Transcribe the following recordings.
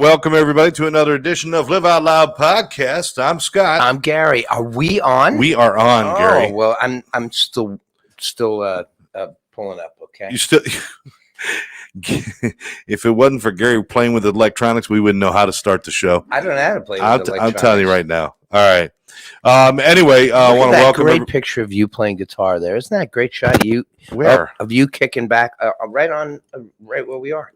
Welcome, everybody, to another edition of Live Out Loud Podcast. I'm Scott. I'm Gary. Are we on? We are on, Gary. Well, I'm still pulling up. Okay. You still? If it wasn't for Gary playing with electronics, we wouldn't know how to start the show. I don't know how to play with electronics. I'm telling you right now. All right. Anyway, I want to welcome. Great picture of you playing guitar there. Isn't that a great shot of you? Where? Of you kicking back right where we are.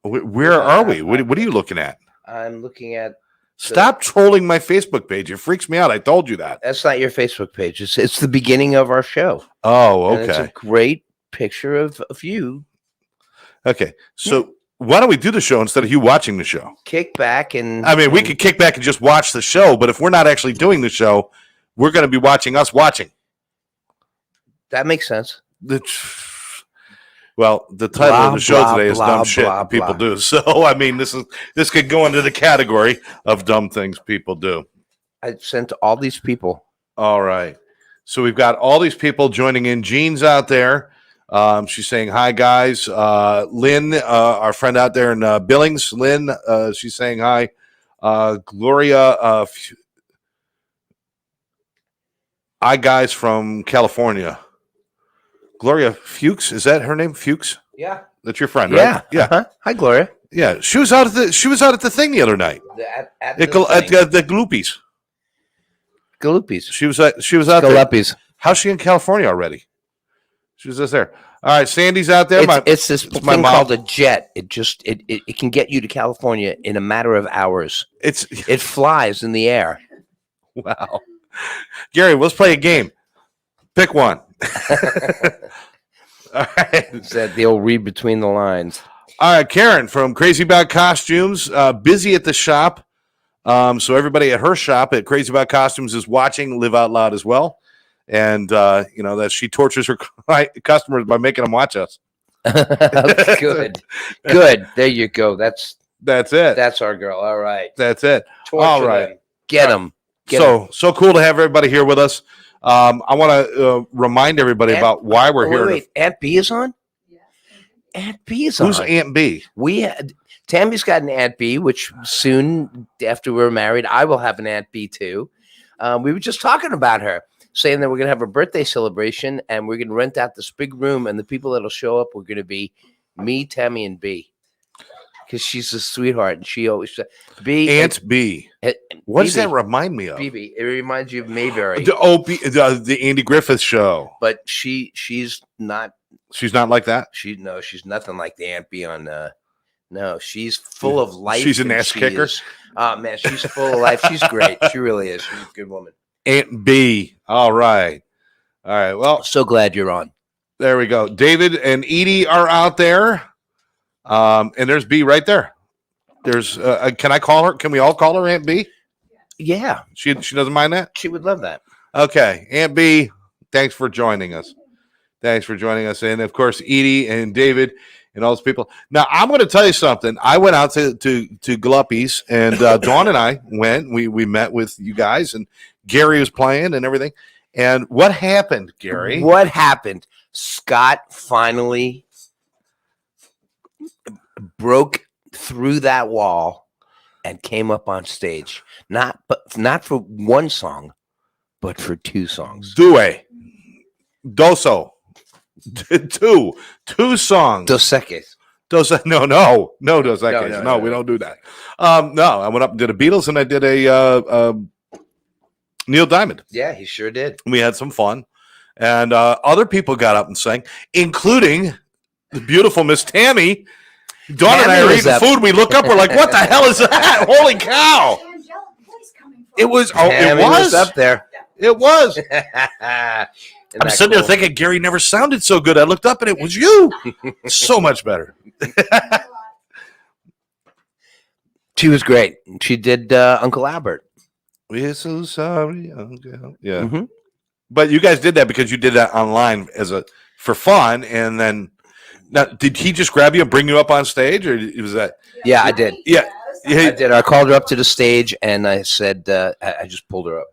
Where are we? What are you looking at? I'm looking at. Stop trolling my Facebook page. It freaks me out. I told you that. That's not your Facebook page. It's the beginning of our show. Oh, okay. And it's a great picture of you. Okay, so why don't we do the show instead of you watching the show? Kick back and. I mean, we could kick back and just watch the show, but if we're not actually doing the show, we're going to be watching us watching. That makes sense. Well, the title of the show today is dumb shit people do. So, I mean, this could go into the category of dumb things people do. I sent all these people. All right. So we've got all these people joining in. Jean's out there. She's saying, hi, guys. Lynn, our friend out there in Billings. Lynn, she's saying hi. Gloria, hi, guys from California. Gloria Fuchs, is that her name? Fuchs? Yeah. That's your friend, right? Yeah. Uh-huh. Hi, Gloria. Yeah. She was out at the thing the other night. At the Galoopies. Galoopies. She was out there. How's she in California already? She was just there. All right, Sandy's out there. It's this thing called a jet. It can get you to California in a matter of hours. It flies in the air. Wow. Gary, let's play a game. Pick one. All right. It's that they'll read between the lines. All right, Karen from Crazy About Costumes, busy at the shop. So everybody at her shop at Crazy About Costumes is watching Live Out Loud as well. And, that she tortures her customers by making them watch us. Good. There you go. That's it. That's our girl. All right. That's it. Torture all right. Them. Get them. So cool to have everybody here with us. I want to remind everybody about why we're here. Wait. Aunt B is on? Yeah. Aunt B is on. Who's Aunt B? Tammy's got an Aunt B, which soon after we're married, I will have an Aunt B too. We were just talking about her, saying that we're going to have a birthday celebration and we're going to rent out this big room, and the people that'll show up are going to be me, Tammy, and B. Because she's a sweetheart, and she always said, Aunt B. What does that remind me of? BB. It reminds you of Mayberry. The Andy Griffith Show. But she's not. She's not like that. She's nothing like the Aunt B on. No, she's full of life. She's an ass kicker. Oh man, she's full of life. She's great. She really is. She's a good woman. Aunt B. All right. Well, so glad you're on. There we go. David and Edie are out there. And there's B right there. There's can I call her? Can we all call her Aunt B? Yeah. She doesn't mind that? She would love that. Okay. Aunt B, thanks for joining us. And of course, Edie and David and all those people. Now, I'm going to tell you something. I went out to Galoopies, and Dawn and I went. We met with you guys, and Gary was playing and everything. And what happened, Gary? What happened? Scott finally broke through that wall and came up on stage. Not for one song, but for two songs. Doso. Two songs. Dos Equis. No, Dos Equis. No, we don't do that. No, I went up and did a Beatles, and I did a Neil Diamond. Yeah, he sure did. We had some fun, and other people got up and sang, including the beautiful Miss Tammy. Dawn and I are eating food. We look up. We're like, "What the hell is that? Holy cow!" It was. It was up there. It was. I'm sitting there thinking Gary never sounded so good. I looked up and it was you. So much better. She was great. She did Uncle Albert. We're so sorry, Uncle. Yeah. Mm-hmm. But you guys did that because you did that online for fun, and then now did he just grab you and bring you up on stage, or was that? Yeah, I did. Yeah, I did. I called her up to the stage, and I said, I just pulled her up.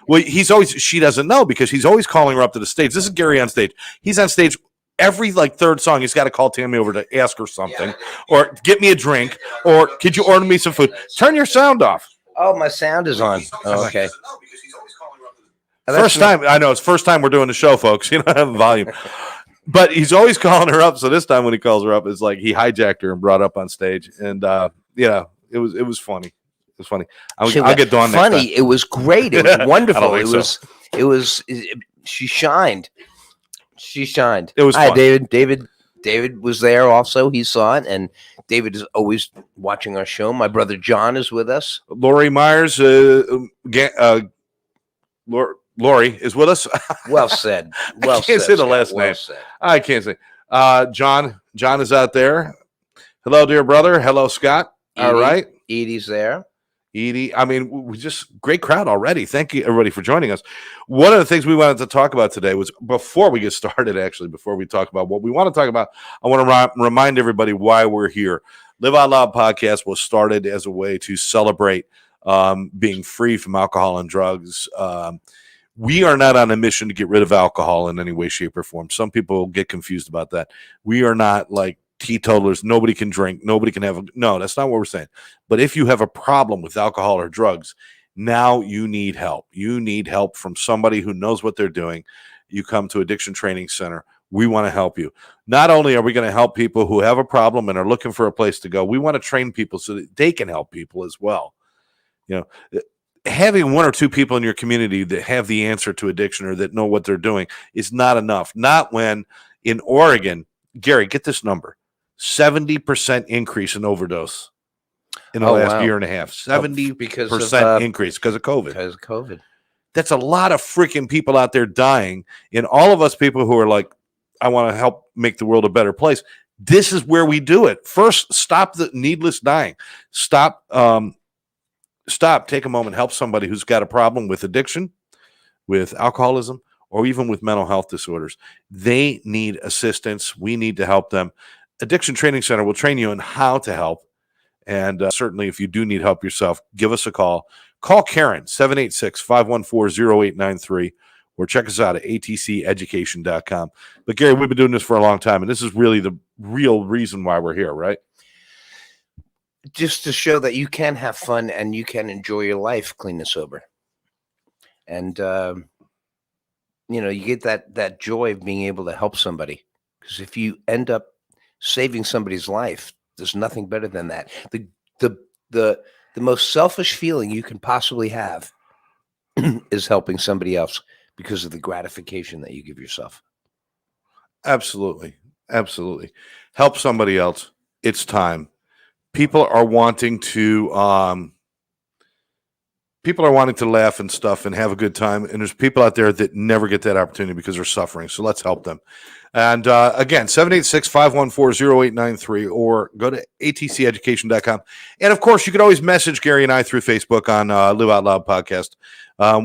Well, she doesn't know because he's always calling her up to the stage. This is Gary on stage. He's on stage every like third song, he's got to call Tammy over to ask her something, or get me a drink, or could you order me some food? Turn your sound off. Oh, my sound is on. Oh, okay. First time, I know it's first time we're doing the show, folks. You don't have a volume, but he's always calling her up. So this time when he calls her up, it's like he hijacked her and brought up on stage, and it was funny. It was funny. I'll get Dawn next time. Funny. It was great. It was wonderful. It was. She shined. She shined. It was. Hi, fun. David was there also. He saw it, and David is always watching our show. My brother John is with us. Lori Myers, Lori is with us. Well said. I can't say the last name. I can't say. John is out there. Hello, dear brother. Hello, Scott. All right. Edie's there. Edie. I mean, we just great crowd already. Thank you, everybody, for joining us. One of the things we wanted to talk about today was before we get started, actually, before we talk about what we want to talk about, I want to remind everybody why we're here. Live Out Loud podcast was started as a way to celebrate being free from alcohol and drugs. We are not on a mission to get rid of alcohol in any way, shape, or form. Some people get confused about that. We are not like teetotalers. Nobody can drink. Nobody can have no, that's not what we're saying. But if you have a problem with alcohol or drugs, now you need help. You need help from somebody who knows what they're doing. You come to Addiction Training Center. We want to help you. Not only are we going to help people who have a problem and are looking for a place to go, we want to train people so that they can help people as well. You know, having one or two people in your community that have the answer to addiction or that know what they're doing is not enough. Not when in Oregon, Gary, get this number, 70% increase in overdose in the last year and a half. 70% increase because of COVID. Because of COVID. That's a lot of freaking people out there dying. And all of us people who are like, I want to help make the world a better place. This is where we do it. First, stop the needless dying. Stop, take a moment, help somebody who's got a problem with addiction, with alcoholism, or even with mental health disorders. They need assistance. We need to help them. Addiction Training Center will train you on how to help. And certainly if you do need help yourself, give us a call. Call Karen, 786-514-0893, or check us out at atceducation.com. But Gary, we've been doing this for a long time, and this is really the real reason why we're here, right? Just to show that you can have fun and you can enjoy your life clean and sober. And, you get that joy of being able to help somebody. Because if you end up saving somebody's life, there's nothing better than that. The most selfish feeling you can possibly have is helping somebody else because of the gratification that you give yourself. Absolutely. Absolutely. Help somebody else. It's time. People are wanting to laugh and stuff and have a good time. And there's people out there that never get that opportunity because they're suffering. So let's help them. And again, 786-514-0893, or go to atceducation.com. And of course, you can always message Gary and I through Facebook on Live Out Loud Podcast.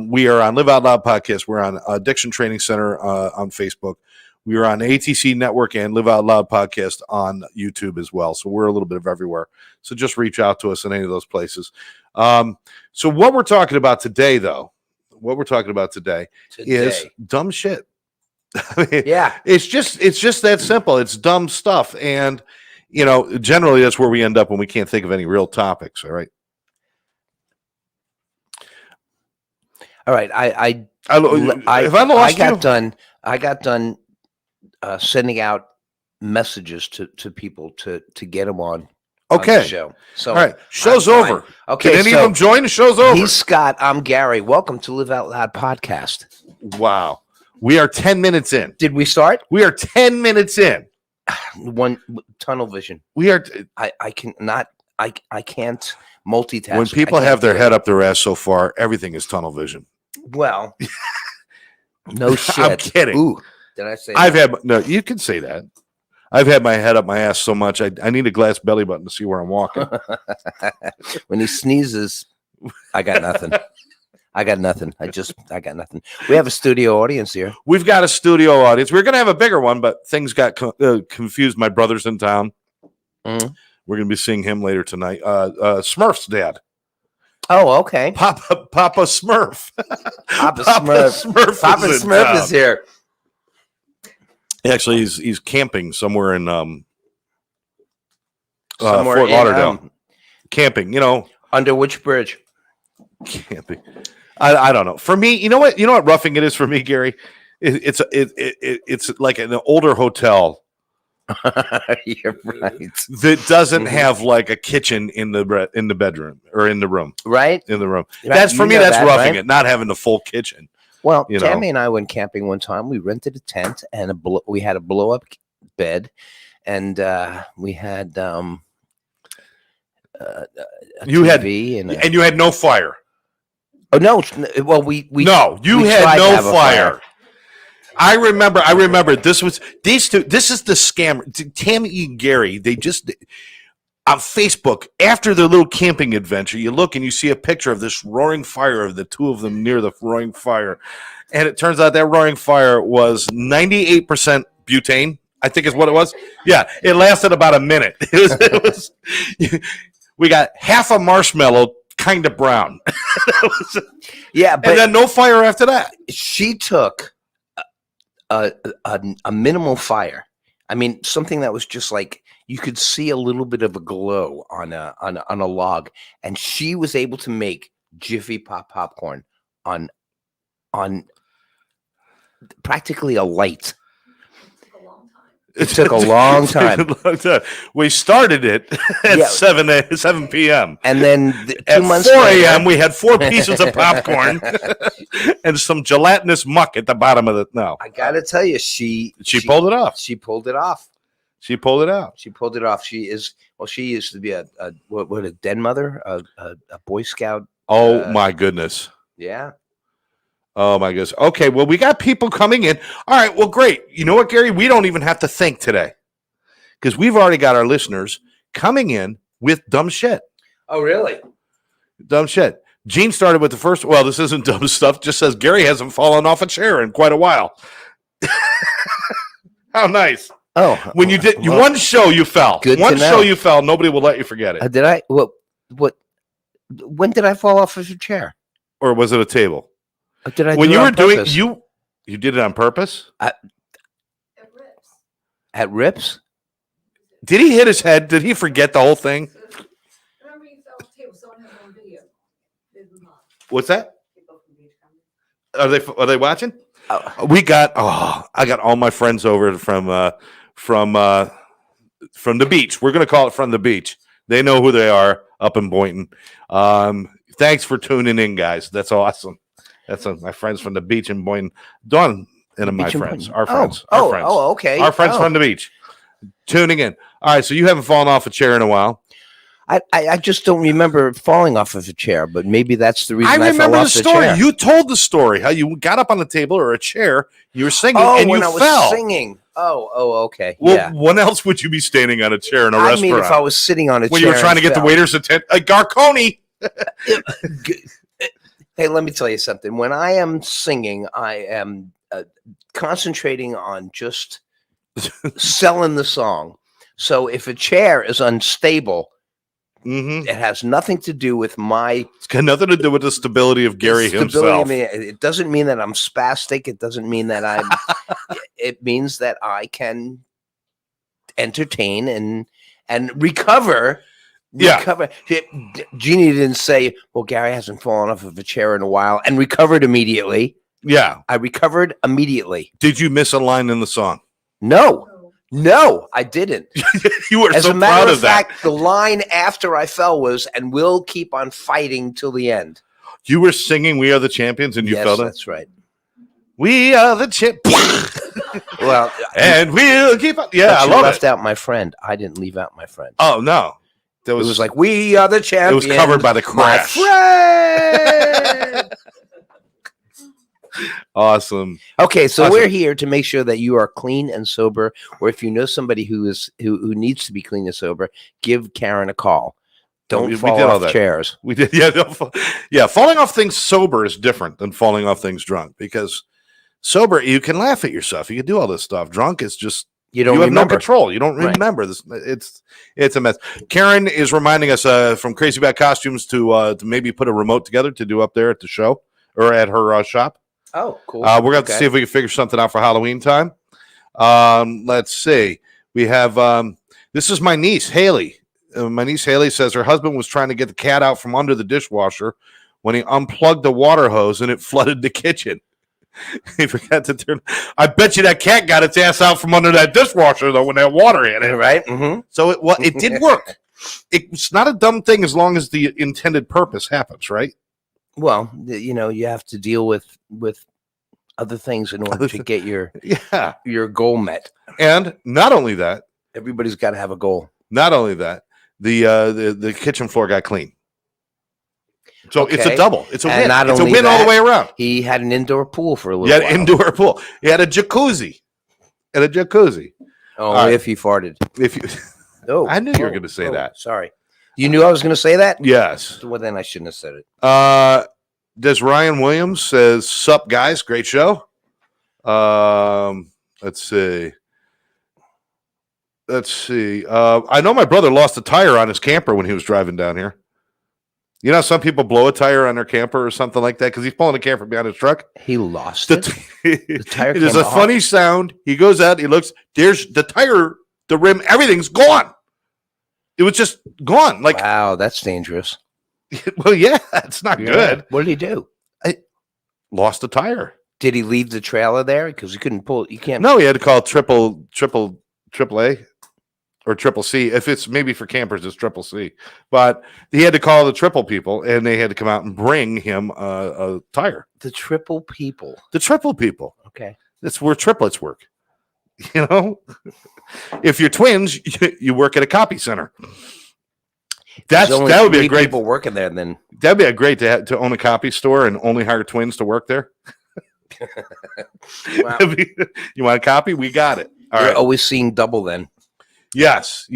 We are on Live Out Loud Podcast. We're on Addiction Training Center on Facebook. We are on ATC Network and Live Out Loud Podcast on YouTube as well. So we're a little bit of everywhere. So just reach out to us in any of those places. So what we're talking about today, though, is dumb shit. I mean, yeah, it's just that simple. It's dumb stuff. And, generally that's where we end up when we can't think of any real topics. All right. All right. I got done sending out messages to people to get them on the show. So all right, show's over. Okay, can any of them join? The show's over. He's Scott. I'm Gary. Welcome to Live Out Loud Podcast. Wow, we are 10 minutes in. Did we start? We are 10 minutes in. One tunnel vision. We are. I can't multitask. When people have their head up their ass so far, everything is tunnel vision. Well, no shit. I'm kidding. Ooh, did I say? that? You can say that. I've had my head up my ass so much, I need a glass belly button to see where I'm walking. When he sneezes, I got nothing. I got nothing. We have a studio audience here. We've got a studio audience. We're going to have a bigger one, but things got confused. My brother's in town. Mm-hmm. We're going to be seeing him later tonight. Smurf's dad. Oh, okay. Papa Smurf. Papa Smurf is here. Actually, he's camping somewhere in Somewhere Fort in, Lauderdale. Camping, under which bridge? camping. I don't know. For me, you know what roughing it is for me, Gary. It's like an older hotel You're right. that doesn't have like a kitchen in the bedroom or in the room. Right? In the room. Right, That's for you me. know That's that, roughing right? it. Not having the full kitchen. Well, You know. Tammy and I went camping one time. We rented a tent and we had a blow up bed, and we had a You had TV and you had no fire. oh no! Well, we No, you we had tried to no have a fire. I remember this was these two. This is the scammer. Tammy and Gary, they just on Facebook after their little camping adventure, you look and you see a picture of this roaring fire of the two of them near the roaring fire. And it turns out that roaring fire was 98% butane, I think is what it was. Yeah, it lasted about a minute. It was we got half a marshmallow, kind of brown. Yeah, but and then no fire after that. she took a minimal fire. I mean, something that was just like you could see a little bit of a glow on a log, and she was able to make Jiffy Pop popcorn on practically a light. It took a long time. We started it at Yeah. 7 p.m. And then 2 At months 4 later, a.m., we had 4 pieces of popcorn and some gelatinous muck at the bottom of the. No, I gotta tell you, she pulled it off. She pulled it off. She pulled it out. She pulled it off. She used to be a den mother, a Boy Scout. Oh my goodness. Yeah. Oh my goodness. Okay, well, we got people coming in. All right, well, great. You know what, Gary? We don't even have to think today because we've already got our listeners coming in with dumb shit. Oh, really? Dumb shit. Gene started with the first. Well, this isn't dumb stuff. Just says Gary hasn't fallen off a chair in quite a while. How nice. Oh, When you did one show, you fell. Good to One know. show, you fell. Nobody will let you forget it. did I? What? When did I fall off of your chair? Or was it a table? Or did I? When do you it were on doing purpose? you did it on purpose. At Rips? Did he hit his head? Did he forget the whole thing? Remember you fell off the table, someone has on video. What's that? Are they watching? Oh. I got all my friends over from the beach. We're gonna call it from the beach. They know who they are up in Boynton. Thanks for tuning in, guys. That's awesome. That's my friends from the beach in Boynton. Dawn and my friends, our friends, our friends. Oh, okay. Our friends from the beach. Tuning in. All right, so you haven't fallen off a chair in a while. I just don't remember falling off of a chair, but maybe that's the reason I remember fell the off the story. chair. You told the story how you got up on the table or a chair, you were singing, and when you I was fell. singing. Oh, okay. Well, yeah. when else would you be standing on a chair in a I restaurant? mean, if I was sitting on a when chair you were trying to and get the fell. waiter's attention, Garconi. Hey, let me tell you something. When I am singing, I am concentrating on just selling the song. So if a chair is unstable, Mm-hmm. it has nothing to do with my It's got nothing to do with the stability of Gary himself. I mean, it doesn't mean that I'm spastic. It doesn't mean that I'm. It means that I can entertain and recover. Yeah. Recover. Jeannie didn't say, "Well, Gary hasn't fallen off of a chair in a while," and recovered immediately. Yeah. I recovered immediately. Did you miss a line in the song? No, I didn't. You were As so a matter proud of of that. fact, the line after I fell was, "And we'll keep on fighting till the end." You were singing "We Are the Champions" and you Yes, fell down. that's right. We are the champ. Well, And we'll keep on. Yeah, but I you love left it. out my friend. I didn't leave out my friend. Oh no, that It was like, "We are the it champions." was covered by the my crash. friend. Awesome. Okay, so Awesome. we're here to make sure that you are clean and sober, or if you know somebody who needs to be clean and sober, give Karen a call. Don't we fall did all off that. chairs. We did, yeah, yeah. Falling off things sober is different than falling off things drunk because sober you can laugh at yourself, you can do all this stuff. Drunk is just You don't you have remember. no control. You don't Right. remember this. It's a mess. Karen is reminding us from Crazy Bad Costumes to maybe put a remote together to do up there at the show or at her shop. Oh, cool. We're going to see if we can figure something out for Halloween time. Let's see. We have this is my niece Haley. My niece Haley says her husband was trying to get the cat out from under the dishwasher when he unplugged the water hose and it flooded the kitchen. He forgot to turn. I bet you that cat got its ass out from under that dishwasher though when that water hit it. Right. Mm-hmm. So it did work. It's not a dumb thing as long as the intended purpose happens, right? Well, you have to deal with other things in order to get your goal met. And not only that, everybody's got to have a goal. Not only that, the kitchen floor got clean. So it's a double. It's a win. It's a win all the way around. He had an indoor pool for a little while. He had an indoor pool. He had a jacuzzi. Oh, right. If he farted. If you, I knew you were going to say that. Sorry. You knew I was going to say that? Yes. Well, then I shouldn't have said it. Does Ryan Williams says, "Sup guys, great show." Let's see. I know my brother lost a tire on his camper when he was driving down here. You know, some people blow a tire on their camper or something like that because he's pulling a camper behind his truck. He lost it. The tire. It is a funny sound. He goes out. He looks. There's the tire, the rim. Everything's gone. It was just gone. Like, wow, that's dangerous. Well, yeah, it's not good. What did he do? Lost a tire. Did he leave the trailer there because he couldn't pull? You can't. No, he had to call triple A. Or triple C. If it's maybe for campers, it's triple C. But he had to call the triple people, and they had to come out and bring him a tire. The triple people. Okay. That's where triplets work. You know? If you're twins, you work at a copy center. That would be a great people working there. Then that'd be a great to own a copy store and only hire twins to work there. Wow. You want a copy? We got it. All right. Always seeing double then. Yes.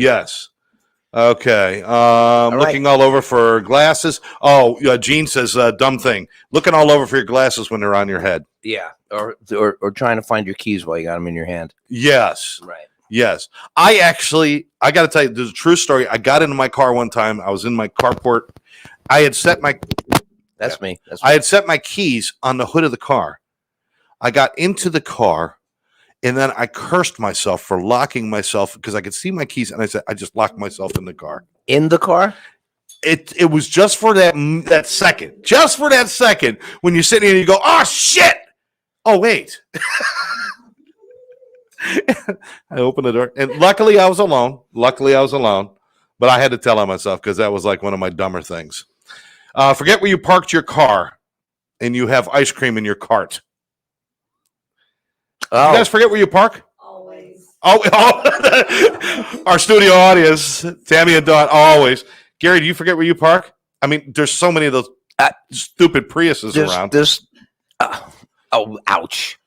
Okay. Looking all over for glasses. Oh, Gene says, dumb thing. Looking all over for your glasses when they're on your head. Yeah. Or trying to find your keys while you got them in your hand. Yes. Right. Yes. I got to tell you, there's a true story. I got into my car one time. I was in my carport. I had set my... That's me. I had set my keys on the hood of the car. I got into the car. And then I cursed myself for locking myself because I could see my keys, and I said, "I just locked myself in the car." In the car? It was just for that second, when you're sitting here and you go, "Oh shit! Oh wait!" I opened the door, and luckily I was alone. But I had to tell on myself because that was like one of my dumber things. Forget where you parked your car, and you have ice cream in your cart. Oh. You guys forget where you park? Always. Oh, our studio audience, Tammy and Dawn, always. Gary, do you forget where you park? I mean, there's so many of those stupid Priuses around. Ouch.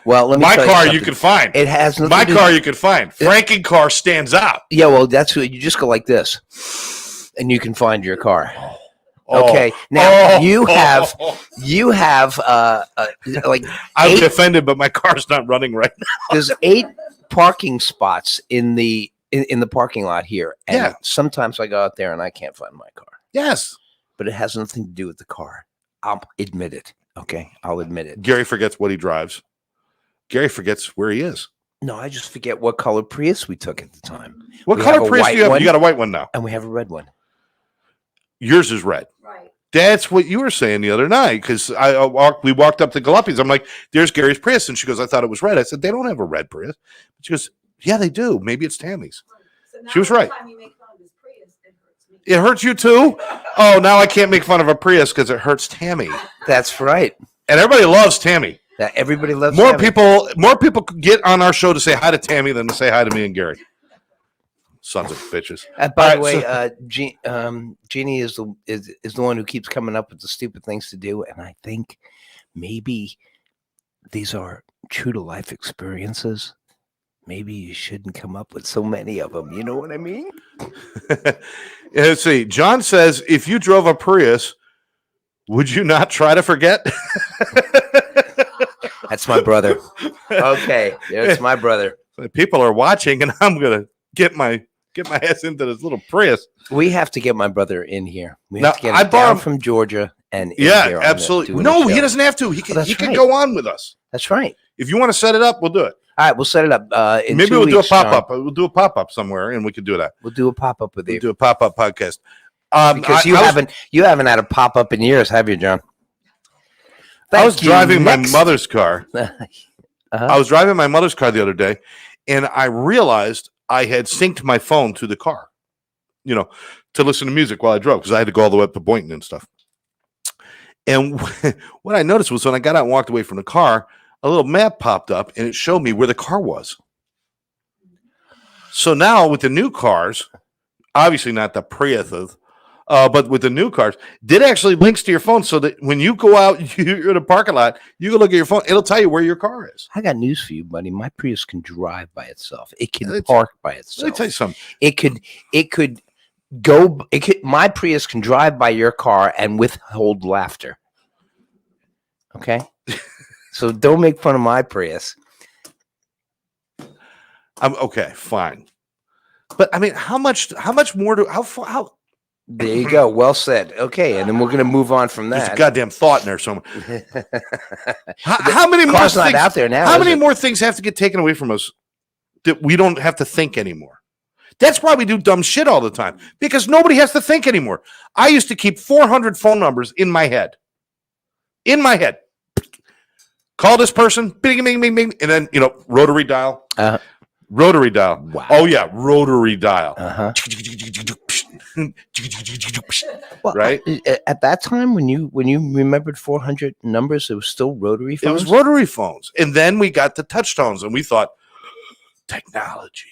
Well, let me my car you can find. It has nothing my car you can find. Frankie car stands out. Yeah, well, that's what you just go like this, and you can find your car. Okay, now you have like I'm offended, but my car's not running right now. There's 8 parking spots in the parking lot here, and sometimes I go out there and I can't find my car. Yes, but it has nothing to do with the car. I'll admit it. Okay, I'll admit it. Gary forgets what he drives. Gary forgets where he is. No, I just forget what color Prius we took at the time. What color Prius do you have? You got a white one now, and we have a red one. Yours is red. Right. That's what you were saying the other night because we walked up to Galuppi's. I'm like, "There's Gary's Prius," and she goes, "I thought it was red." I said, "They don't have a red Prius." She goes, "Yeah, they do. Maybe it's Tammy's." So she was right. Time you make fun of his Prius, it hurts me. It hurts you too? Oh, now I can't make fun of a Prius because it hurts Tammy. That's right. And everybody loves Tammy. Everybody loves more Tammy. More people get on our show to say hi to Tammy than to say hi to me and Gary. Sons of bitches. By the way, Jeannie is the one who keeps coming up with the stupid things to do, and I think maybe these are true to life experiences. Maybe you shouldn't come up with so many of them. You know what I mean? Let's see. John says, if you drove a Prius, would you not try to forget? That's my brother. Okay, it's my brother. People are watching, and I'm gonna get my ass into this little Prius. We have to get my brother in here. We now, have to get him down from Georgia and yeah, here absolutely. No, he doesn't have to. He can go on with us. That's right. If you want to set it up, we'll do it. All right, we'll set it up. In Maybe 2 we'll do a weeks, pop John. up. We'll do a pop up somewhere, and we could do that. We'll do a pop up with We'll you do a pop up podcast. because you haven't had a pop up in years, have you, John? I was Thank you. driving my Next. mother's car. Uh-huh. I was driving my mother's car the other day, and I realized I had synced my phone to the car, to listen to music while I drove because I had to go all the way up to Boynton and stuff. And what I noticed was when I got out and walked away from the car, a little map popped up and it showed me where the car was. So now with the new cars, obviously not the Priuses, but with the new cars, it actually links to your phone so that when you go out, you're in a parking lot, you can look at your phone. It'll tell you where your car is. I got news for you, buddy. My Prius can drive by itself. It can Let me park by Let me itself. tell you something. My Prius can drive by your car and withhold laughter. Okay? So don't make fun of my Prius. I'm okay, fine. But I mean, how much more how There you go. Well said. Okay, and then we're gonna move on from there's a that. goddamn thought in there somewhere. How many more Car's not things, out there now. how is many it? more things have to get taken away from us that we don't have to think anymore? That's why we do dumb shit all the time, because nobody has to think anymore. I used to keep 400 phone numbers in my head. Call this person, bing, bing, bing, bing, and then, rotary dial. Rotary dial. Wow. Oh, yeah, rotary dial. Uh-huh. Well, Right? At that time, when you remembered 400 numbers, it was still rotary It phones. was rotary phones. And then we got the touch tones, and we thought, technology.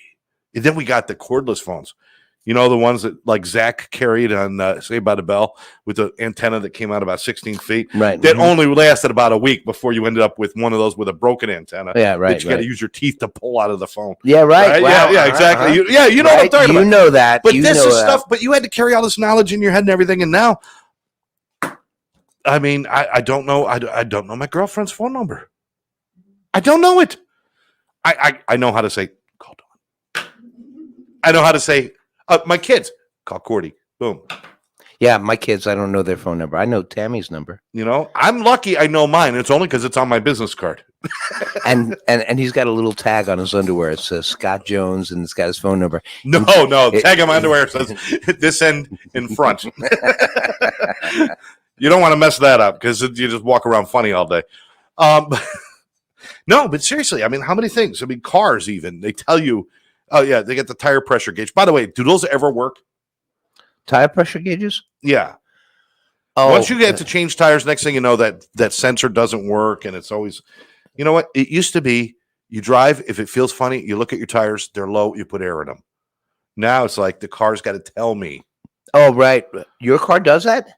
And then we got the cordless phones. The ones that like Zach carried on Saved by the Bell with the antenna that came out about 16 feet. Right. That mhm. only lasted about a week before you ended up with one of those with a broken antenna. Yeah. Right. That you got to right. use your teeth to pull out of the phone. Yeah. Right. Right? Wow, Yeah, exactly. You know what I'm talking You about. know that. But you this know is that. stuff, but you had to carry all this knowledge in your head and everything. And now, I mean, I don't know. I don't know my girlfriend's phone number. I don't know it. I know how to say, call Dawn. I know how to say, my kids, call Cordy. Boom. Yeah, my kids, I don't know their phone number. I know Tammy's number. I'm lucky I know mine. It's only because it's on my business card. And he's got a little tag on his underwear. It says Scott Jones and it's got his phone number. No, tag on my underwear says this end in front. You don't want to mess that up because you just walk around funny all day. No, but seriously, I mean, how many things? I mean, cars even, they tell you, oh, yeah, they get the tire pressure gauge. By the way, do those ever work? Tire pressure gauges? Yeah. Oh, Once you get to change tires, next thing you know, that sensor doesn't work. And it's always, you know what? It used to be you drive, if it feels funny, you look at your tires, they're low, you put air in them. Now it's like the car's got to tell me. Oh, right. Your car does that?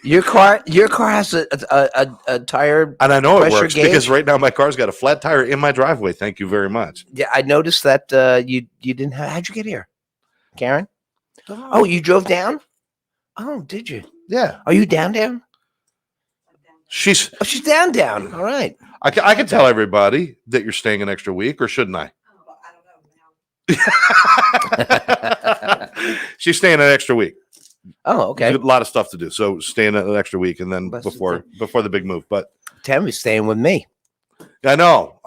Your car has a tire. And I know it pressure works gauge? because right now my car's got a flat tire in my driveway. Thank you very much. Yeah, I noticed that you didn't have. How'd you get here, Karen? Oh, you drove down? Oh, did you? Yeah. Are you down? She's Oh, she's down. All right. I can tell everybody that you're staying an extra week, or shouldn't I? Oh, I don't know now. She's staying an extra week. Oh, okay. A lot of stuff to do. So staying an extra week and then That's before the big move. But Tammy's staying with me I know.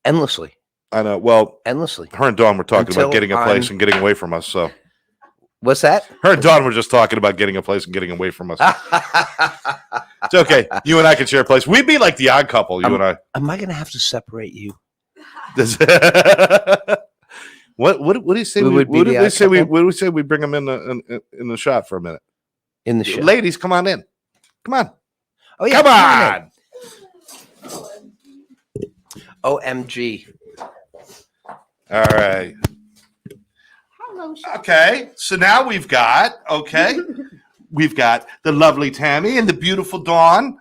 endlessly. Well, Endlessly. her and Dawn were talking Until about getting a place and getting away from us. So What's that? her and Dawn were just talking about getting a place and getting away from us. It's okay. You and I can share a place. We'd be like the odd couple, you and I. Am I going to have to separate you? What do you say? We would be What the did odd we say? couple? What do we say? We bring them in the shot for a minute. In the show? Ladies, come on in. Come on. Oh, yeah. Come on. OMG. All right. Hello, Okay. So now we've got the lovely Tammy and the beautiful Dawn.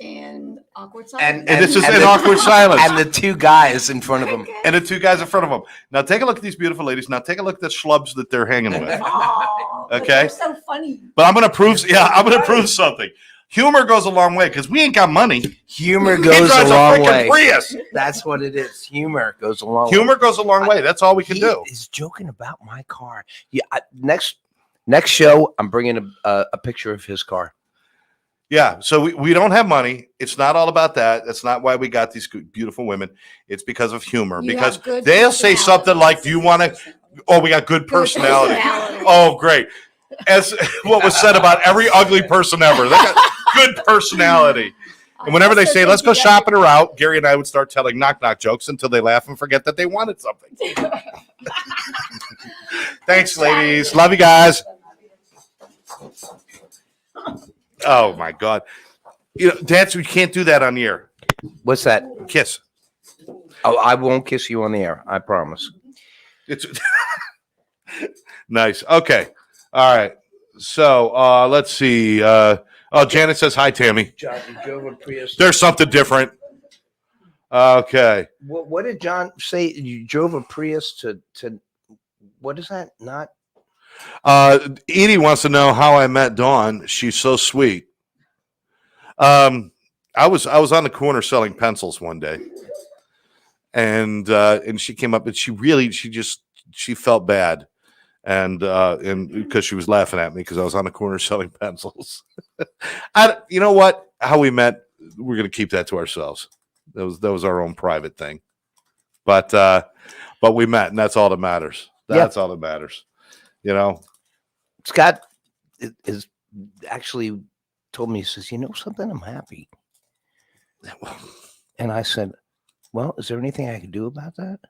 and awkward silence. And this is and an the- awkward silence. And the two guys in front of him. And the two guys in front of them. Now take a look at these beautiful ladies. Now take a look at the schlubs that they're hanging with. Oh, but Okay. they're so funny. But I'm gonna prove something. Humor goes a long way because we ain't got money. Humor He goes drives a long freaking way. Prius. That's what it is. Humor goes a long way. Humor goes a long way. That's all we can He do. is joking about my car. Yeah. Next show, I'm bringing a picture of his car. Yeah, so we don't have money. It's not all about that. That's not why we got these beautiful women. It's because of humor. You Because have good they'll say something like, "Do you want to?" Oh, we got good personality. personality. Oh, great. As what was said about every ugly person ever. They got good personality. And whenever they say, "Let's go shopping her out," Gary and I would start telling knock-knock jokes until they laugh and forget that they wanted something. Thanks, ladies. Love you guys. Oh, my God. You know, Dance, we can't do that on the air. What's that? Kiss. Oh, I won't kiss you on the air. I promise. It's nice. Okay. All right. So let's see. Janet says hi, Tammy. John, you drove a Prius. There's something different. Okay. What did John say? You drove a Prius to what is that? Not Edie wants to know how I met Dawn. She's so sweet. I was on the corner selling pencils one day, and she came up and she felt bad, and because she was laughing at me because I was on the corner selling pencils. You know what? How we met, we're gonna keep that to ourselves. That was our own private thing, but we met, and that's all that matters. That's all that matters. You know, Scott is actually told me, he says, "You know something? I'm happy." And I said, "Well, is there anything I can do about that?"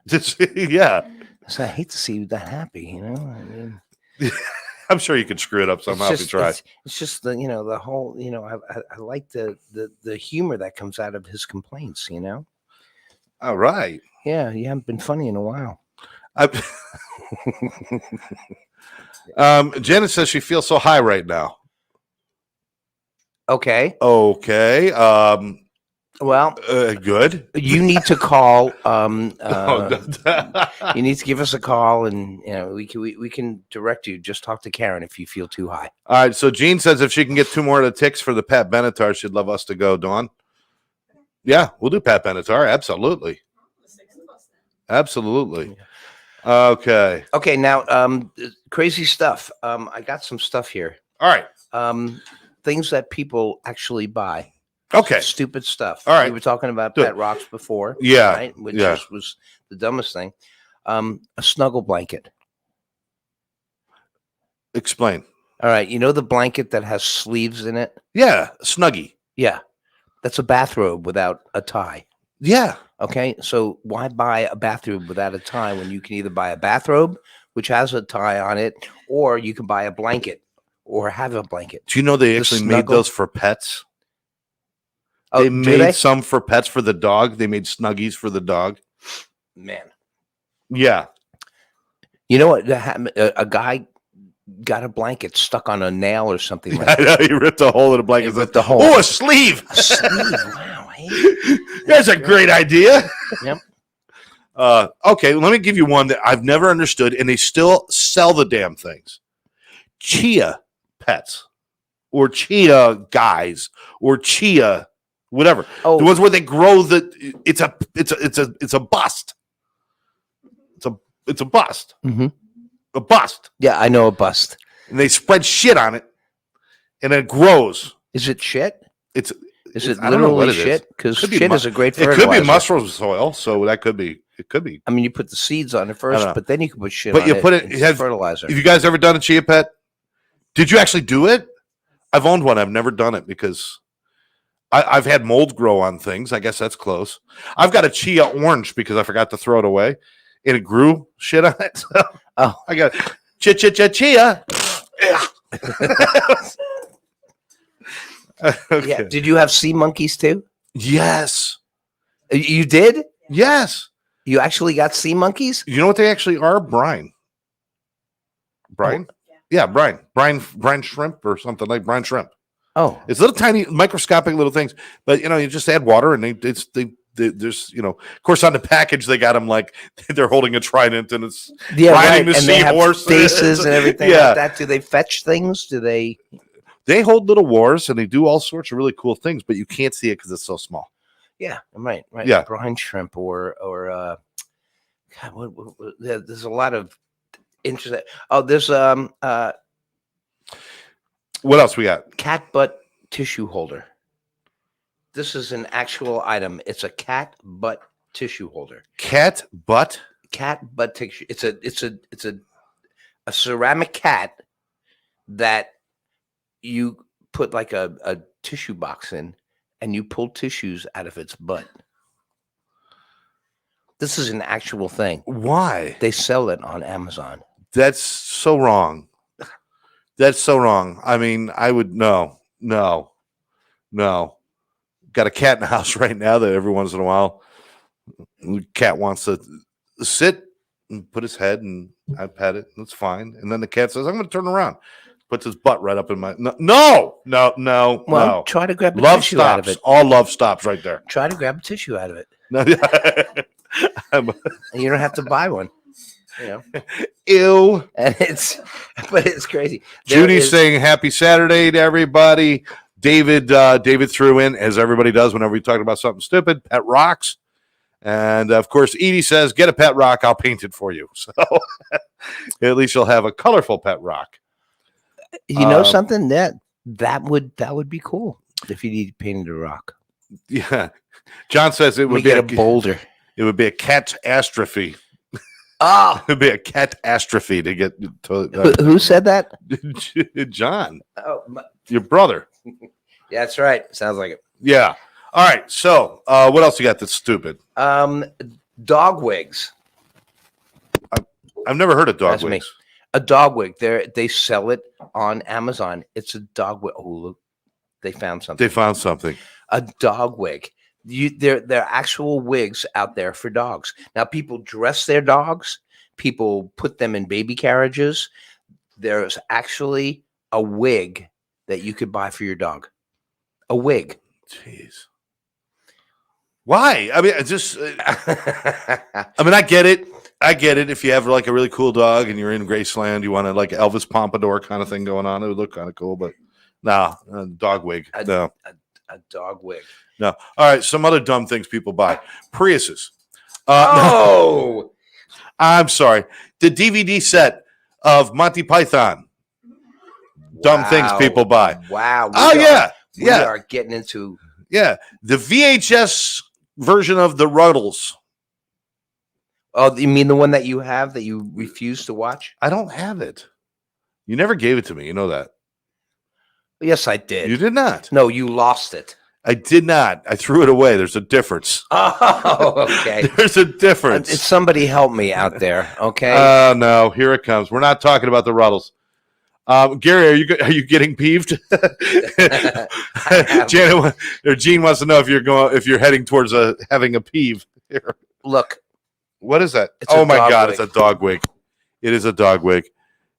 Yeah. I said, "I hate to see you that happy, you know. I mean, I'm sure you could screw it up somehow if you try. It's just the whole, I like the humor that comes out of his complaints, you know." All right. Yeah, you haven't been funny in a while. Janet says she feels so high right now. Okay. Okay. Well, good. you need to call. Oh, You need to give us a call, and we can direct you. Just talk to Karen if you feel too high. All right. So Jean says if she can get 2 more of the ticks for the Pat Benatar, she'd love us to go, Dawn. Yeah, we'll do Pat Benatar. Absolutely. Absolutely. Okay. Okay. Now, crazy stuff. I got some stuff here. All right. Things that people actually buy. Okay. Stupid stuff. All right. We were talking about Do it. pet rocks before. Yeah. Right. Which Yeah. was the dumbest thing. A snuggle blanket. Explain. All right. You know the blanket that has sleeves in it? Yeah. Snuggie. Yeah. That's a bathrobe without a tie. Yeah. Okay. So why buy a bathrobe without a tie when you can either buy a bathrobe, which has a tie on it, or you can buy a blanket or have a blanket? Do you know they The actually made snuggle? those for pets? Oh, They do made they? some for pets for the dog. They made Snuggies for the dog. Man. Yeah. You know what? A guy got a blanket stuck on a nail or something like I that. know, he ripped a hole in the blanket. He ripped the hole. Oh, a sleeve. A sleeve. Wow. Hey. That's a great idea. Yep. Okay, let me give you one that I've never understood, and they still sell the damn things. Chia pets, or chia guys, or chia whatever. Oh, The ones where they grow it's a bust. It's a bust. mhm. A bust. Yeah, I know a bust. And they spread shit on it, and it grows. Is it shit? It's Is it I don't know what literally it is. shit? Because Could be shit mu- is a great It fertilizer. could be mushroom soil, so that could be. It could be. I mean, you put the seeds on it I don't first, know. but then you can put shit But on you it. put it- It's have- fertilizer. Have you guys ever done a chia pet? Did you actually do it? I've owned one. I've never done it because I've had mold grow on things. I guess that's close. I've got a chia orange because I forgot to throw it away, and it grew shit on it. So Oh. I got chia. Okay. Yeah. Did you have sea monkeys too? Yes. You did? Yes. You actually got sea monkeys? You know what they actually are? Brine. Brine? Yeah, brine. Brine shrimp or something like brine shrimp. Oh, It's little tiny microscopic little things, but you just add water and there's of course on the package they got them like they're holding a trident and it's yeah, riding right. the And they have seahorse. faces and everything Yeah. like that. Do they fetch things? Do they? They hold little wars and they do all sorts of really cool things, but you can't see it because it's so small. Yeah, right. Yeah. Brine shrimp or God, what there's a lot of interesting. Oh, there's What else we got? cat butt tissue holder. This is an actual item. It's a cat butt tissue holder. Cat butt? Cat butt tissue. It's a ceramic cat that you put like a tissue box in, and you pull tissues out of its butt. This is an actual thing. Why? They sell it on Amazon. That's so wrong. That's so wrong. I mean, I would no. Got a cat in the house right now that every once in a while, the cat wants to sit and put his head, and I pet it. That's fine. And then the cat says, "I'm going to turn around." Puts his butt right up in my no. Well, try to grab a Love tissue out of stops. it. All love stops right there. Try to grab a tissue out of it. No, And you don't have to buy one. You know, ew. and but it's crazy. Judy's saying happy Saturday to everybody. David threw in, as everybody does whenever we talk about something stupid, pet rocks. And of course, Edie says, get a pet rock, I'll paint it for you. So at least you'll have a colorful pet rock. You know something? That would be cool if you need painted a rock. Yeah. John says it would get be a boulder. It would be a catastrophe. Oh, It would be a catastrophe to get to who said that? John, Oh, your brother. yeah, that's right. Sounds like it. Yeah. All right. So what else you got that's stupid? Dog wigs. I've never heard of dog That's me. wigs. A dog wig. They sell it on Amazon. It's a dog wig. Oh, look, they found something. They found something. A dog wig. There are actual wigs out there for dogs. Now, people dress their dogs. People put them in baby carriages. There's actually a wig that you could buy for your dog. A wig. Jeez. Why? I mean, I just. I mean, I get it. If you have like a really cool dog and you're in Graceland, you want to like Elvis Pompadour kind of thing going on. It would look kind of cool, but no, dog wig. No. A dog wig. No. All right. Some other dumb things people buy. Priuses. Oh, I'm sorry. The DVD set of Monty Python. Dumb things wow. people buy. Wow. We are getting into. Yeah. The VHS version of The Ruddles. Oh, you mean the one that you have that you refuse to watch? I don't have it. You never gave it to me. You know that. Yes, I did. You did not. No, you lost it. I did not. I threw it away. There's a difference. Oh, okay. There's a difference. Somebody help me out there, okay? Oh, no. Here it comes. We're not talking about the Ruddles. Gary, are you getting peeved? Gene wants to know if you're heading towards having a peeve here. Look. What is that? It's a Oh my dog God, wig. it's a dog wig. It is a dog wig.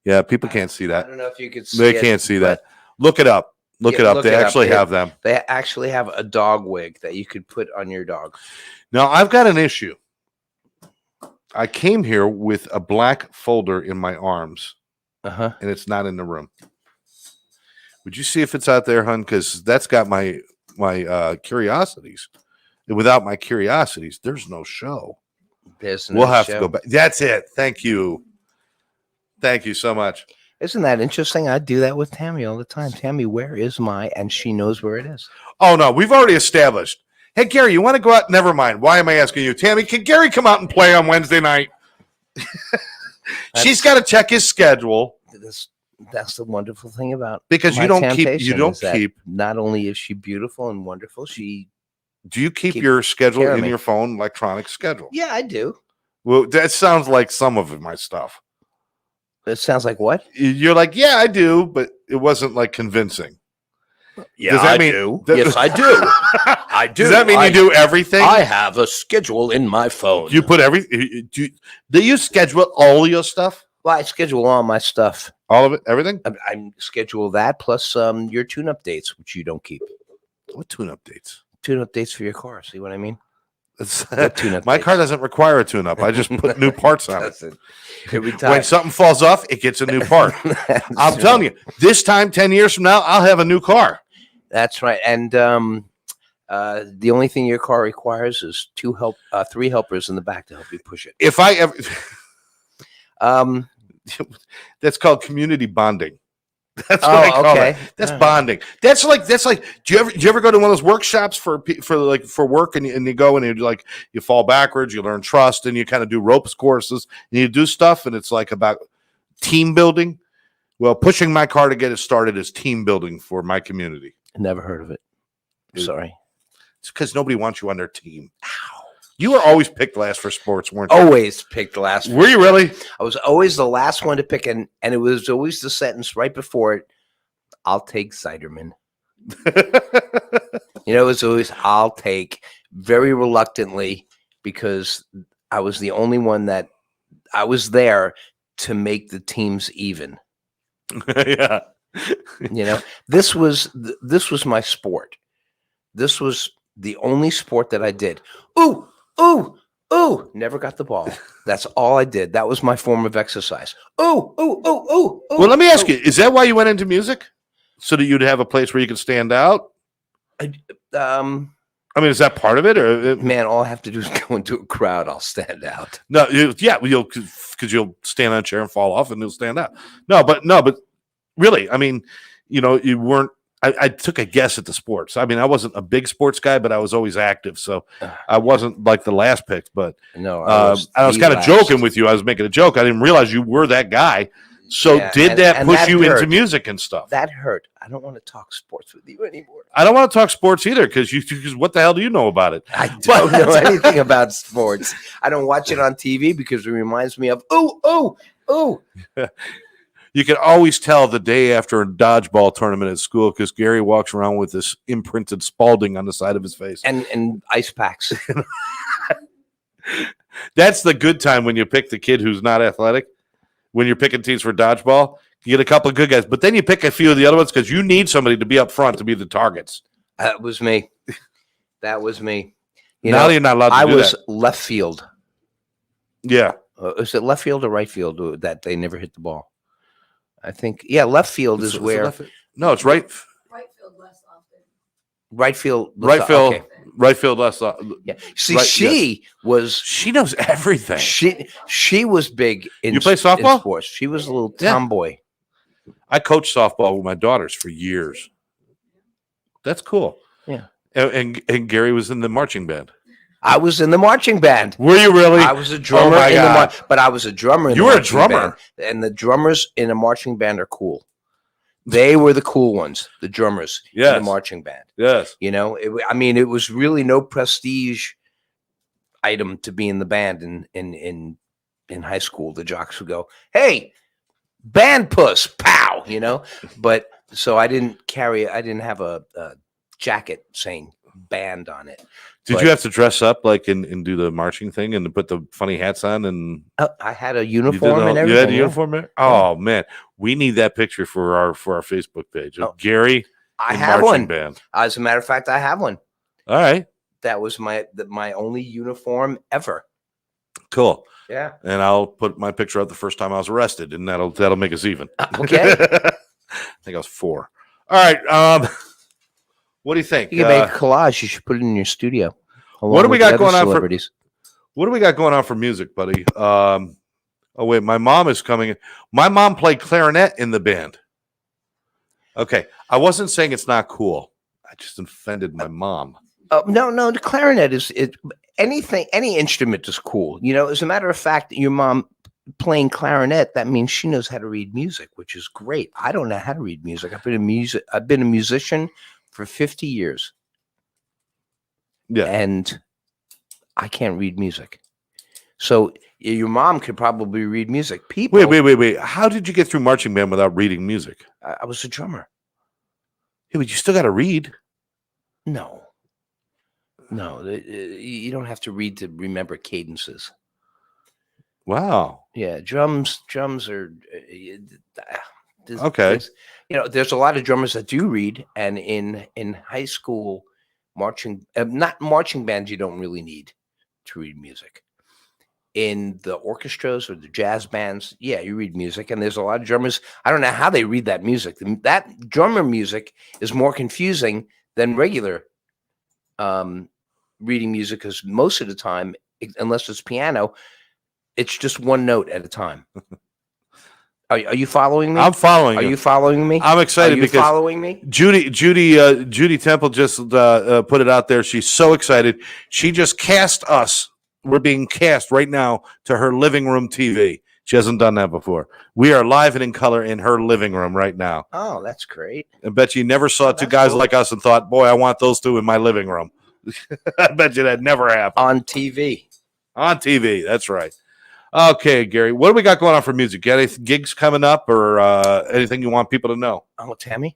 Yeah, people can't see I that. don't know if you could see They it, can't see that. but Look it up. Look Yeah, it up. look They it up. actually have them. They actually have a dog wig that you could put on your dog. Now, I've got an issue. I came here with a black folder in my arms, Uh-huh. and it's not in the room. Would you see if it's out there, hun? Because that's got my curiosities. And without my curiosities, there's no show. We'll have to go back. That's it. Thank you. Thank you so much. Isn't that interesting? I do that with Tammy all the time. Tammy, where is my? And she knows where it is. Oh, no. We've already established. Hey, Gary, you want to go out? Never mind. Why am I asking you? Tammy, can Gary come out and play on Wednesday night? She's got to check his schedule. That's the wonderful thing about Because my you don't temptation is that keep. Not only is she beautiful and wonderful, she. Do you keep keep your schedule care of in me. your phone, electronic schedule? Yeah, I do. Well, that sounds like some of my stuff. It sounds like what? You're like, yeah, I do, but it wasn't like convincing. Yeah, Does that I mean- do. that- Yes, I do. I do. Does that mean you do everything? I have a schedule in my phone. You put do you schedule all your stuff? Well, I schedule all my stuff. All of it? Everything? I schedule that plus your tune-up dates, which you don't keep. What tune-up dates? Tune-up dates for your car. See what I mean? It's- tune-up my dates. car doesn't require a tune-up. I just put new parts on it. That's it. Every When time. something falls off, it gets a new part. I'm telling you, this time, 10 years from now, I'll have a new car. That's right. And the only thing your car requires is three helpers in the back to help you push it. If I ever, Um, that's called community bonding. That's what I call okay. it. That's bonding. That's like. Do you ever go to one of those workshops for work and you go and you fall backwards, you learn trust, and you kind of do ropes courses and you do stuff, and it's like about team building. Well, pushing my car to get it started is team building for my community. Never heard of it. Sorry. It's because nobody wants you on their team. Ow. You were always picked last for sports, weren't you? Always picked last. Were you really? I was always the last one to pick, and it was always the sentence right before it. I'll take Ziderman. It was always I'll take, very reluctantly, because I was the only one that I was there to make the teams even. Yeah. This was my sport. This was the only sport that I did. Ooh, never got the ball. That's all I did. That was my form of exercise. Ooh. Well, let me ask you, is that why you went into music? So that you'd have a place where you could stand out? I mean, is that part of it? Or man, all I have to do is go into a crowd. I'll stand out. No, because you'll stand on a chair and fall off and you'll stand out. No, but really, I mean, you weren't. I took a guess at the sports. I mean, I wasn't a big sports guy, but I was always active, so I wasn't like the last pick. But no, I was kind of joking with you. I was making a joke. I didn't realize you were that guy. So did that push you into music and stuff? That hurt. I don't want to talk sports with you anymore. I don't want to talk sports either because what the hell do you know about it? I don't know anything about sports. I don't watch it on TV because it reminds me of ooh. You can always tell the day after a dodgeball tournament at school because Gary walks around with this imprinted Spalding on the side of his face and ice packs. That's the good time when you pick the kid who's not athletic. When you're picking teams for dodgeball, you get a couple of good guys, but then you pick a few of the other ones because you need somebody to be up front to be the targets. That was me. Now you're not allowed to do that. I was left field. Yeah. Is it left field or right field that they never hit the ball? I think, left field is where. No, it's right. Right field less often. Right field. Okay. Right field less. Yeah. See, she knows everything. She was big in. You play softball? In sports. She was a little tomboy. I coached softball with my daughters for years. That's cool. Yeah. And Gary was in the marching band. I was in the marching band. Were you really? I was a drummer but I was a drummer. You were a drummer. Band, and the drummers in a marching band are cool. They were the cool ones, the drummers in the marching band. Yes. It was really no prestige item to be in the band in high school. The jocks would go, "Hey, band puss, pow," But so I didn't have a jacket saying band on it. Did you have to dress up and do the marching thing and put the funny hats on? And I had a uniform and everything. You had a uniform there? Oh man, we need that picture for our Facebook page. Gary, I have one. Band. As a matter of fact, I have one. All right, that was my only uniform ever. Cool. Yeah, and I'll put my picture up the first time I was arrested, and that'll make us even. Okay. I think I was 4. All right. What do you think? You can make a collage. You should put it in your studio. What do we got going on for? What do we got going on for music, buddy? Oh wait, my mom is coming in. My mom played clarinet in the band. Okay, I wasn't saying it's not cool. I just offended my mom. No. The clarinet is anything. Any instrument is cool. As a matter of fact, your mom playing clarinet, that means she knows how to read music, which is great. I don't know how to read music. I've been a musician for 50 years. Yeah. And I can't read music. So your mom could probably read music. People. Wait. How did you get through marching band without reading music? I was a drummer. Yeah, but you still got to read. No. You don't have to read to remember cadences. Wow. Yeah, drums are okay. There's a lot of drummers that do read, and in high school not marching bands, you don't really need to read music. In the orchestras or the jazz bands, you read music, and there's a lot of drummers. I don't know how they read that music. That drummer music is more confusing than regular reading music, because most of the time, unless it's piano, it's just one note at a time. Are you following me? I'm following Are you. you following me? I'm excited Are you because following me? Judy Temple just put it out there. She's so excited. She just cast us. We're being cast right now to her living room TV. She hasn't done that before. We are live and in color in her living room right now. Oh, that's great. I bet you never saw two guys cool. like us and thought, boy, I want those two in my living room. I bet you that never happened. On TV. On TV, that's right. Okay, Gary, what do we got going on for music? Got any gigs coming up or anything you want people to know? Oh, Tammy?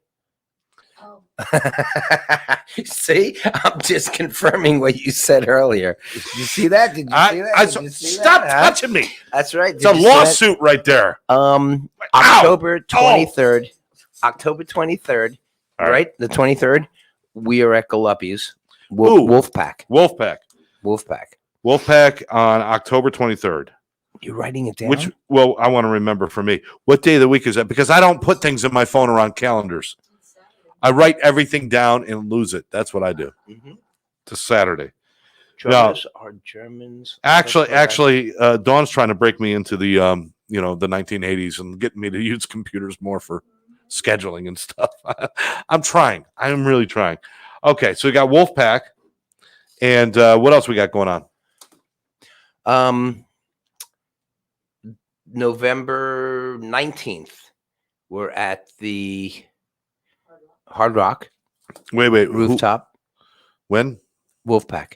Oh, See, I'm just confirming what you said earlier. Did you see that? Did you see that? Did you see Stop that? Huh? touching me. That's right. It's a lawsuit right there. October 23rd. October 23rd. All Right? The 23rd. We are at Galuppi's. Ooh. Wolfpack. Wolfpack on October 23rd. You're writing it down? Well, I want to remember for me. What day of the week is that? Because I don't put things in my phone or on calendars. it's Saturday. I write everything down and lose it. That's what I do. Mm-hmm. It's a Saturday. Drummers are Germans. Actually, Dawn's trying to break me into the the 1980s and getting me to use computers more for scheduling and stuff. I'm trying. I'm really trying. Okay, so we got Wolfpack, and what else we got going on? November 19th, we're at the Hard Rock Wait, rooftop. When? Wolfpack.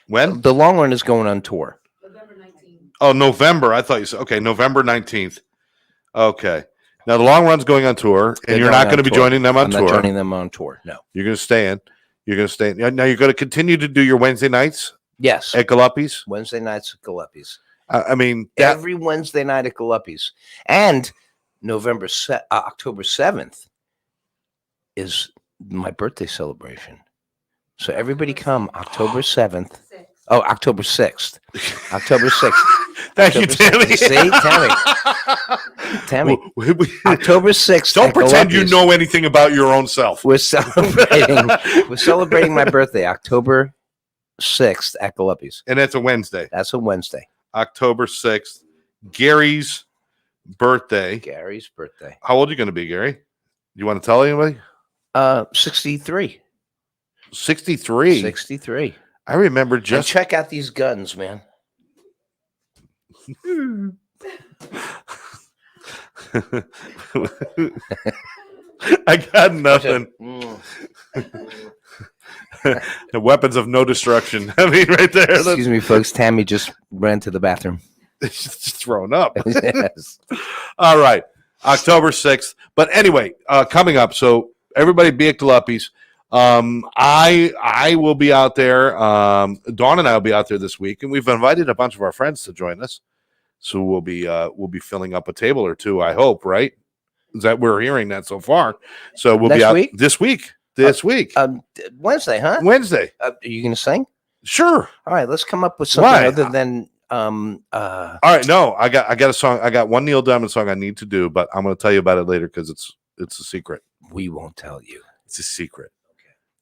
When? The long run is going on tour. November 19th. Oh, November. I thought you said November 19th. Okay. Now the long run's going on tour, and They're you're going not going to on be tour. joining them on I'm tour. not joining them on tour. No. You're going to stay in. You're going to stay in. Now you're going to continue to do your Wednesday nights Yes. at Galuppi's. Wednesday nights at Galuppi's. I mean, Every Wednesday night at Galuppi's. And October 7th is my birthday celebration. So everybody come October 7th. 6. Oh, October 6th. October 6th. thank you, October Tammy. 6th. See, Tammy. October 6th. Don't at pretend you Galuppi's. know anything about your own self. We're celebrating my birthday, October 6th at Galuppi's. And that's a Wednesday, That's a Wednesday. October 6th. Gary's birthday. Gary's birthday. How old are you going to be, Gary? You want to tell anybody? 63. 63. 63. I remember Just just. check out these guns, man. I got nothing. Mm. The weapons of no destruction. I mean, right there. Excuse me, folks. Tammy just ran to the bathroom. Just thrown up. Yes. All right. October 6th. But anyway, coming up. So everybody be at Galuppi's. I will be out there. Dawn and I will be out there this week, and we've invited a bunch of our friends to join us. So we'll be filling up a table or two, I hope, right? Is that we're hearing that so far? So we'll be Next out week? this week. This week. Wednesday, huh? Wednesday. Are you going to sing? Sure. All right, let's come up with something Why? other than All right. No, I got a song. I got one Neil Diamond song I need to do, but I'm going to tell you about it later because it's a secret. we won't tell you. It's a secret.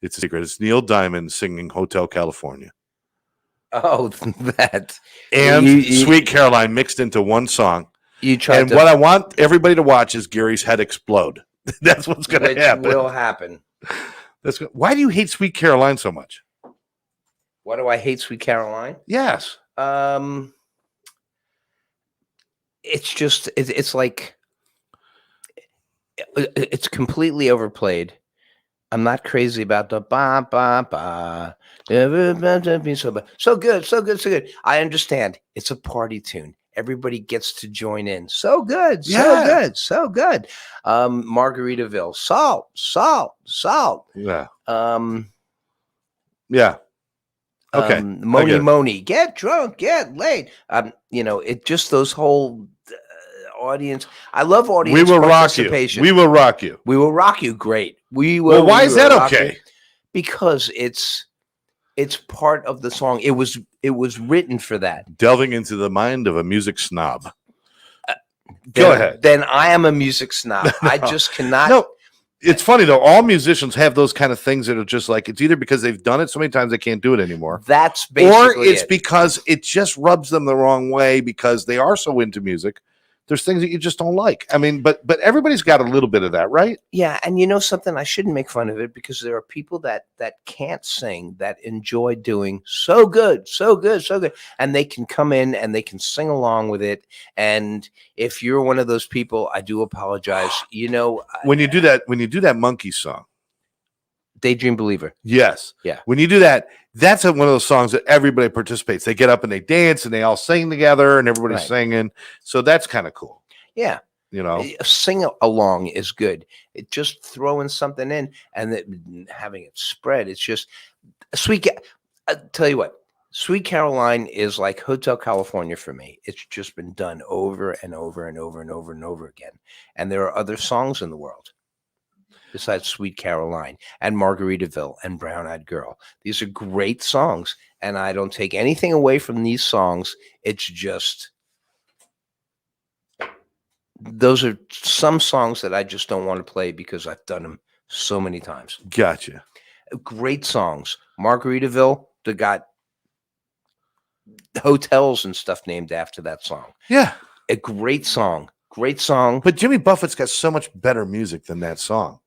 It's a secret. It's Neil Diamond singing Hotel California. Oh, that. And You- Sweet Caroline mixed into one song. You tried And to. what I want everybody to watch is Gary's head explode. That's what's going which to happen. will happen. Why do you hate Sweet Caroline so much? Why do I hate Sweet Caroline? Yes. It's just it's like it's completely overplayed. I'm not crazy about the ba ba ba. So good, so good, so good. I understand. It's a party tune. Everybody gets to join in. So good, so Yeah. good, so good. Margaritaville, salt, salt, salt. Yeah. Um, Yeah. Okay. I Moni get it. Moni, get drunk, get laid. It just those whole audience. I love audience We will rock you. participation. We will rock you. We will rock you. Great. We will. Well, why we is will that rock you. okay? Because it's part of the song. It was written for that. Delving into the mind of a music snob. Go ahead. Then I am a music snob. I just cannot. No, it's funny though. All musicians have those kind of things that are just like it's either because they've done it so many times they can't do it anymore, That's or basically it's it. because it just rubs them the wrong way because they are so into music there's things that you just don't like. I mean, but everybody's got a little bit of that, right? Yeah, and you know something, I shouldn't make fun of it because there are people that can't sing that enjoy doing so good, and they can come in and they can sing along with it. And if you're one of those people, I do apologize. You know, When you do that monkey song, Daydream Believer. yes, Yeah. When you do that, that's one of those songs that everybody participates. They get up and they dance and they all sing together and everybody's Right. singing. So that's kind of cool. Yeah. You know, Sing along is good. It just throwing something in and having it spread. It's just sweet. I tell you what, Sweet Caroline is like Hotel California for me. It's just been done over and over and over and over and over again. And there are other songs in the world besides Sweet Caroline and Margaritaville and Brown Eyed Girl. These are great songs, and I don't take anything away from these songs. It's just those are some songs that I just don't want to play because I've done them so many times. gotcha. Great songs. Margaritaville, they got hotels and stuff named after that song. Yeah. A great song. Great song. But Jimmy Buffett's got so much better music than that song.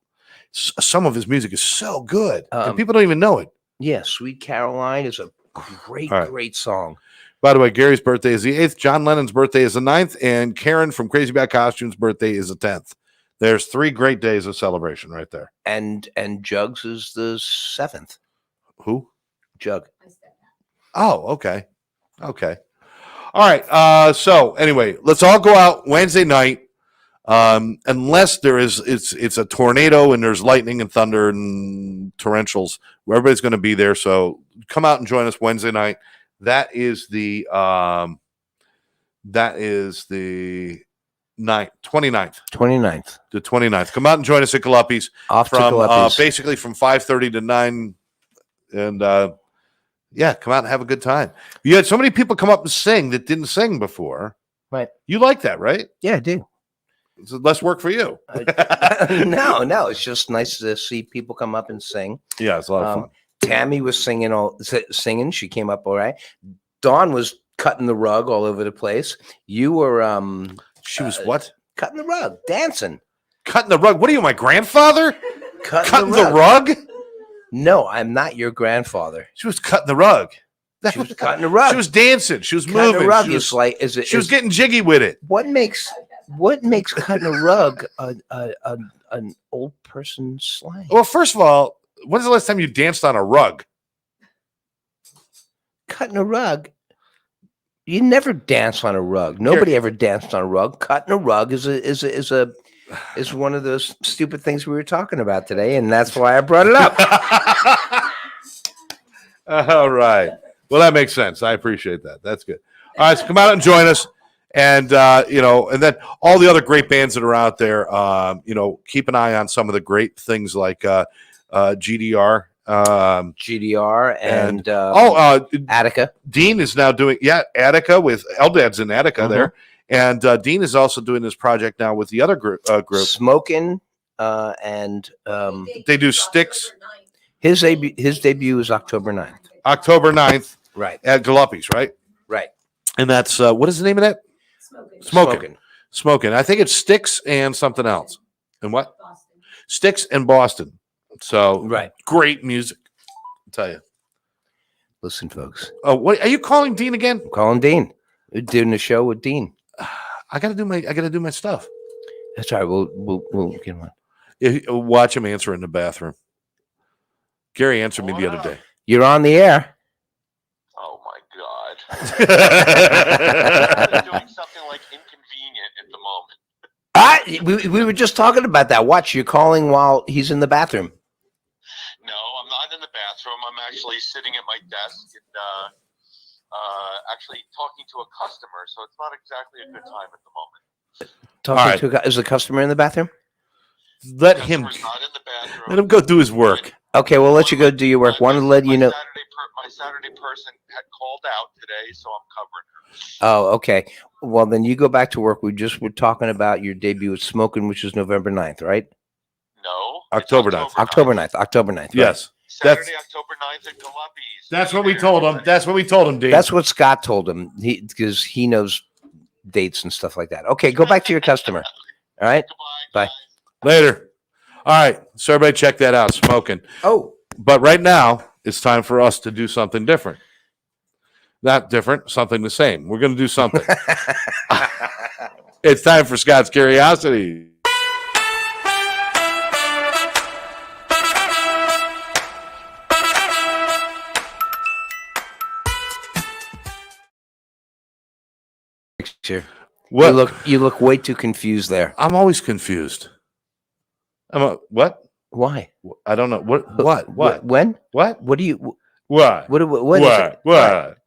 Some of his music is so good, and people don't even know it. Yeah, Sweet Caroline is a great, All right. great song. By the way, Gary's birthday is the 8th. John Lennon's birthday is the 9th. And Karen from Crazy Bad Costumes' birthday is the 10th. There's 3 great days of celebration right there. And Jugs is the 7th. Who? Jug. Oh, okay. Okay. All right. So anyway, let's all go out Wednesday night. Unless there is it's a tornado and there's lightning and thunder and torrentials, where everybody's going to be there. So come out and join us Wednesday night. That is the 29th. 29th. The 29th. Come out and join us at Galuppi's Off to from Galuppi's. basically from 5:30 to 9. And yeah, come out and have a good time. You had so many people come up and sing that didn't sing before. Right. You like that, right? Yeah, I do. It's less work for you. No, it's just nice to see people come up and sing. Yeah, it's a lot of fun. Tammy was singing. She came up all right. Dawn was cutting the rug all over the place. You were She was what? cutting the rug, dancing. Cutting the rug. What are you, my grandfather? Cutting The rug? No, I'm not your grandfather. She was cutting the rug. She was cutting the rug. She was dancing. She was cutting moving. the rug She was, is like she was getting jiggy with it. what makes cutting a rug an old person slang? Well, first of all, when's the last time you danced on a rug? Cutting a rug. You never dance on a rug. Nobody ever danced on a rug. Cutting a rug is one of those stupid things we were talking about today, and that's why I brought it up. All right. Well, that makes sense. I appreciate that. That's good. All right, so come out and join us. And, and then all the other great bands that are out there, keep an eye on some of the great things like GDR. GDR and Attica. Dean is now doing, Attica with Eldad's in Attica there. And Dean is also doing this project now with the other group. Smoking and They do Sticks. his debut is October 9th. October 9th Right. at Galuppi's, right? Right. And that's, what is the name of that? Smoking. I think it's Sticks and something else. And what? Boston. Sticks and Boston. So Right. great music. I'll tell you. Listen, folks. Oh, what are you calling Dean again? I'm calling Dean. We're doing a show with Dean. I gotta do my stuff. That's all right. We'll get him on. Watch him answer in the bathroom. Gary answered me the other day. You're on the air. Oh my God. Doing Doing something like inconvenient at the moment. We were just talking about that. Watch, you're calling while he's in the bathroom. No, I'm not in the bathroom. I'm actually sitting at my desk and actually talking to a customer. So it's not exactly a good time at the moment. Is the customer in the bathroom? Let him Customer's not in the bathroom. let him go do his work. Okay, we'll let you go do your work. Wanted to let you know. My Saturday person had called out today, so I'm covering her. Oh, okay. Well, then you go back to work. We're talking about your debut at Smoking, which is November 9th, right? No. it's October 9th. October 9th. Right? Yes. Saturday, October 9th at Galuppi's. That's what we told him. That's what we told him, Dean. That's what Scott told him. Because he knows dates and stuff like that. Okay, go back to your customer. All right. Goodbye. Bye. Guys. Later. All right. So everybody check that out, smoking. Oh, But right now, it's time for us to do something different. Not different, something the same. We're going to do something. It's time for Scott's Curiosity. picture. What? You look way too confused there. I'm always confused. What? Why? I don't know. What? When? What? What do you? What? What is it? What?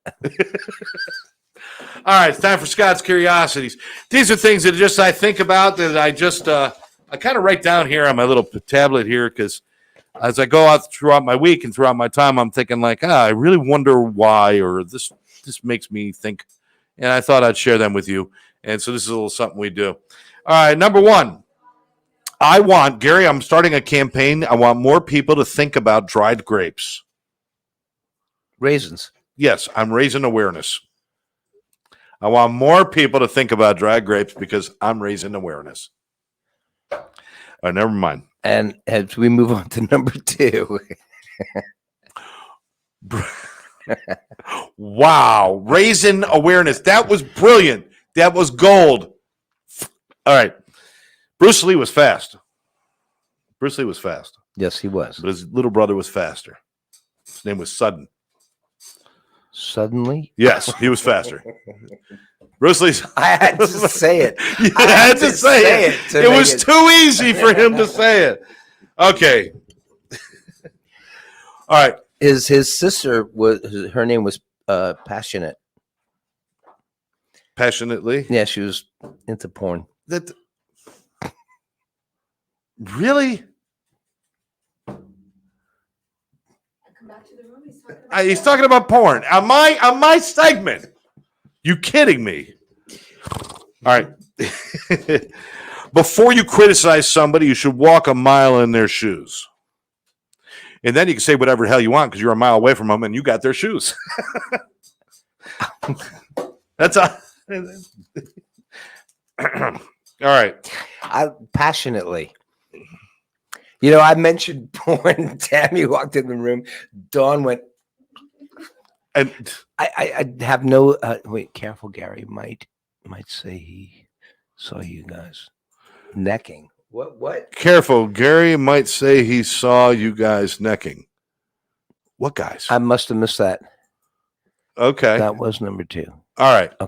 All right, it's time for Scott's Curiosities. These are things that just I think about that I just I kind of write down here on my little tablet here because as I go out throughout my week and throughout my time, I'm thinking like, I really wonder why, or this makes me think, and I thought I'd share them with you. And so this is a little something we do. All right, number one. Gary, I'm starting a campaign. I want more people to think about dried grapes. Raisins. Yes, I'm raising awareness. I want more people to think about dried grapes because I'm raising awareness. Never mind. And as we move on to number 2. Wow, raising awareness. That was brilliant. That was gold. All right. Bruce Lee was fast. Bruce Lee was fast, Yes, he was. but his little brother was faster. His name was Sudden. Suddenly, Yes, he was faster. Bruce Lee's. I had to say it. You I had to say it. to It make was too easy for him to say it. Okay. All right. His sister was her name was Passionate. Passionately. Yeah, she was into porn. That really? I come back to the room. He's talking He's talking about porn on my segment. You kidding me? All right. Before you criticize somebody, you should walk a mile in their shoes. And then you can say whatever the hell you want because you're a mile away from them and you got their shoes. That's a. All right. Passionately. You know, I mentioned porn. Tammy walked in the room. Dawn went. And I have no. Wait, careful, Gary. Might say he saw you guys necking. What? careful, Gary might say he saw you guys necking. What guys? I must have missed that. Okay. That was number 2. All right. All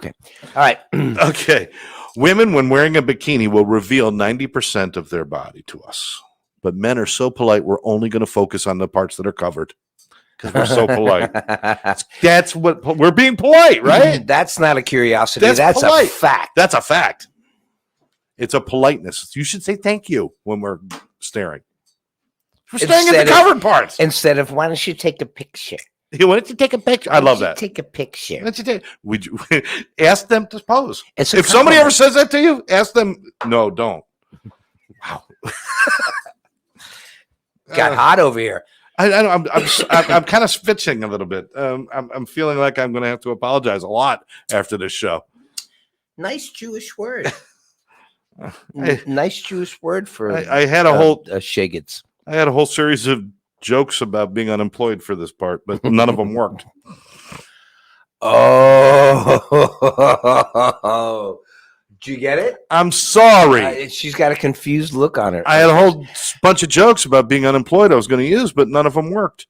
right. Okay. Women, when wearing a bikini, will reveal 90% of their body to us. But men are so polite, we're only going to focus on the parts that are covered because we're so polite. That's what we're being polite, right? That's not a curiosity. That's That's polite. a fact. That's a fact. It's a politeness. You should say thank you when we're staring. We're staring at the covered parts. Instead of, why don't you take a picture? You wanted to take a picture. I love that. Take a picture. Why don't you take? Would you ask them to pose? It's a If somebody ever compliment. says that to you, ask them. No, don't. Wow. Got hot over here. I'm kind of spitching a little bit. I'm feeling like I'm going to have to apologize a lot after this show. Nice Jewish word. I- Nice Jewish word for I had a whole shaggots. I had a whole series of jokes about being unemployed for this part, but none of them worked. Oh, did you get it? I'm sorry. She's got a confused look on her. I had a whole bunch of jokes about being unemployed I was going to use, but none of them worked.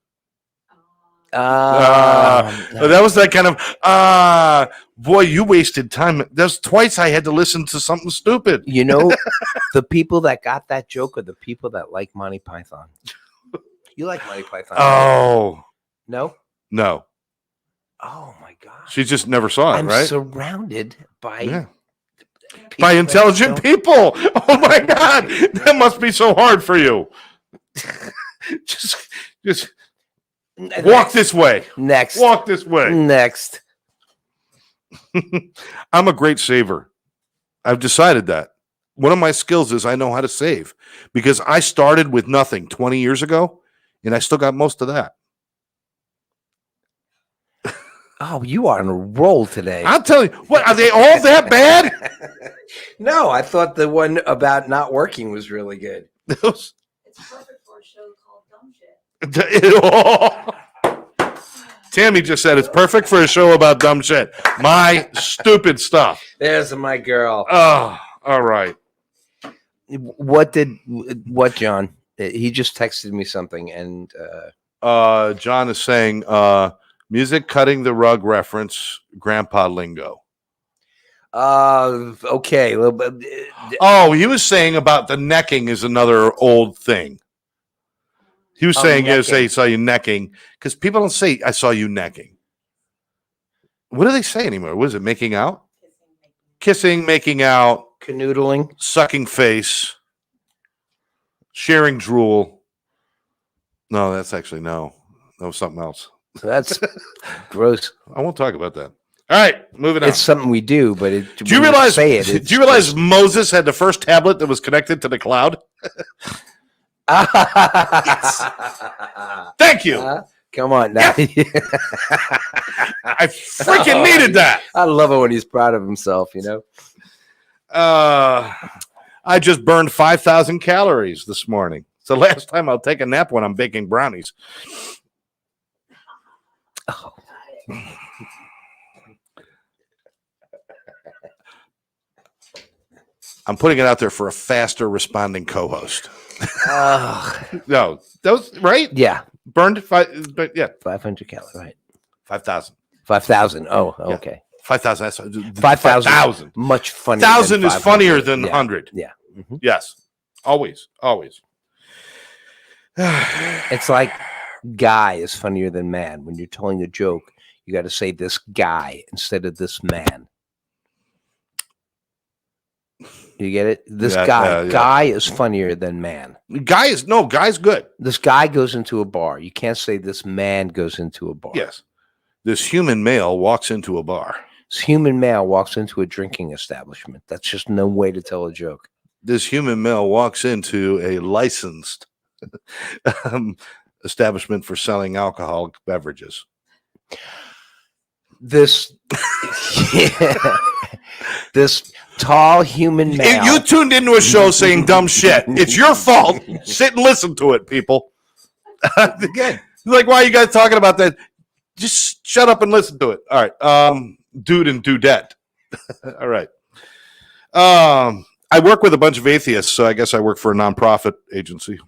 That was that kind of boy, you wasted time. There's twice I had to listen to something stupid. You know, the people that got that joke are the people that like Monty Python. You like Monty Python? Oh No? no, Oh my gosh. she just never saw it, I'm right? surrounded by Yeah. people By that intelligent don't- people. Oh my God, that must be so hard for you. just walk this way. Next. Walk this way. Next. I'm a great saver. I've decided that. One of my skills is I know how to save because I started with nothing 20 years ago and I still got most of that. Oh, you are on a roll today. I'm telling you, what are they all that bad? No, I thought the one about not working was really good. Those- It's perfect for a show called DumbSh. Tammy just said it's perfect for a show about dumb shit. My stupid stuff. There's my girl. Oh, all right. What, John? He just texted me something, and John is saying music cutting the rug reference, grandpa lingo. okay. Well, Oh, he was saying about the necking is another old thing. He was saying, necking. say, saw you necking, because people don't say, I saw you necking. What do they say anymore? What is it, making out? Kissing, making out, canoodling. sucking face, sharing drool. No, that's actually no. That was something else. That's gross. I won't talk about that. All right, moving on. It's something we do, but Do you realize? Say it, Do you realize Moses had the first tablet that was connected to the cloud? Thank you. Come on now. I freaking needed that. I love it when he's proud of himself, you know. I just burned 5,000 calories this morning. It's the last time I'll take a nap when I'm baking brownies. Oh. I'm putting it out there for a faster responding co-host. No, those right? Yeah, Burned five, but yeah, 500 calories, right? 5,000. 5,000. Oh, Yeah. okay. 5,000. That's 5,000. Much funnier. 1,000 is 500. funnier than Yeah. 100. Yeah. Mhm. Yes, always. It's like guy is funnier than man. When you're telling a joke, you got to say this guy instead of this man. You get it? This Yeah, guy. yeah. Guy is funnier than man. Guy's good. This guy goes into a bar. You can't say this man goes into a bar. Yes. This human male walks into a bar. This human male walks into a drinking establishment. That's just no way to tell a joke. This human male walks into a licensed establishment for selling alcoholic beverages. This this tall human male. You tuned into a show saying dumb shit. It's your fault. Sit and listen to it, people. Good. Like, why are you guys talking about that? Just shut up and listen to it. All right. Dude and dudette. All right. I work with a bunch of atheists, so I guess I work for a nonprofit agency.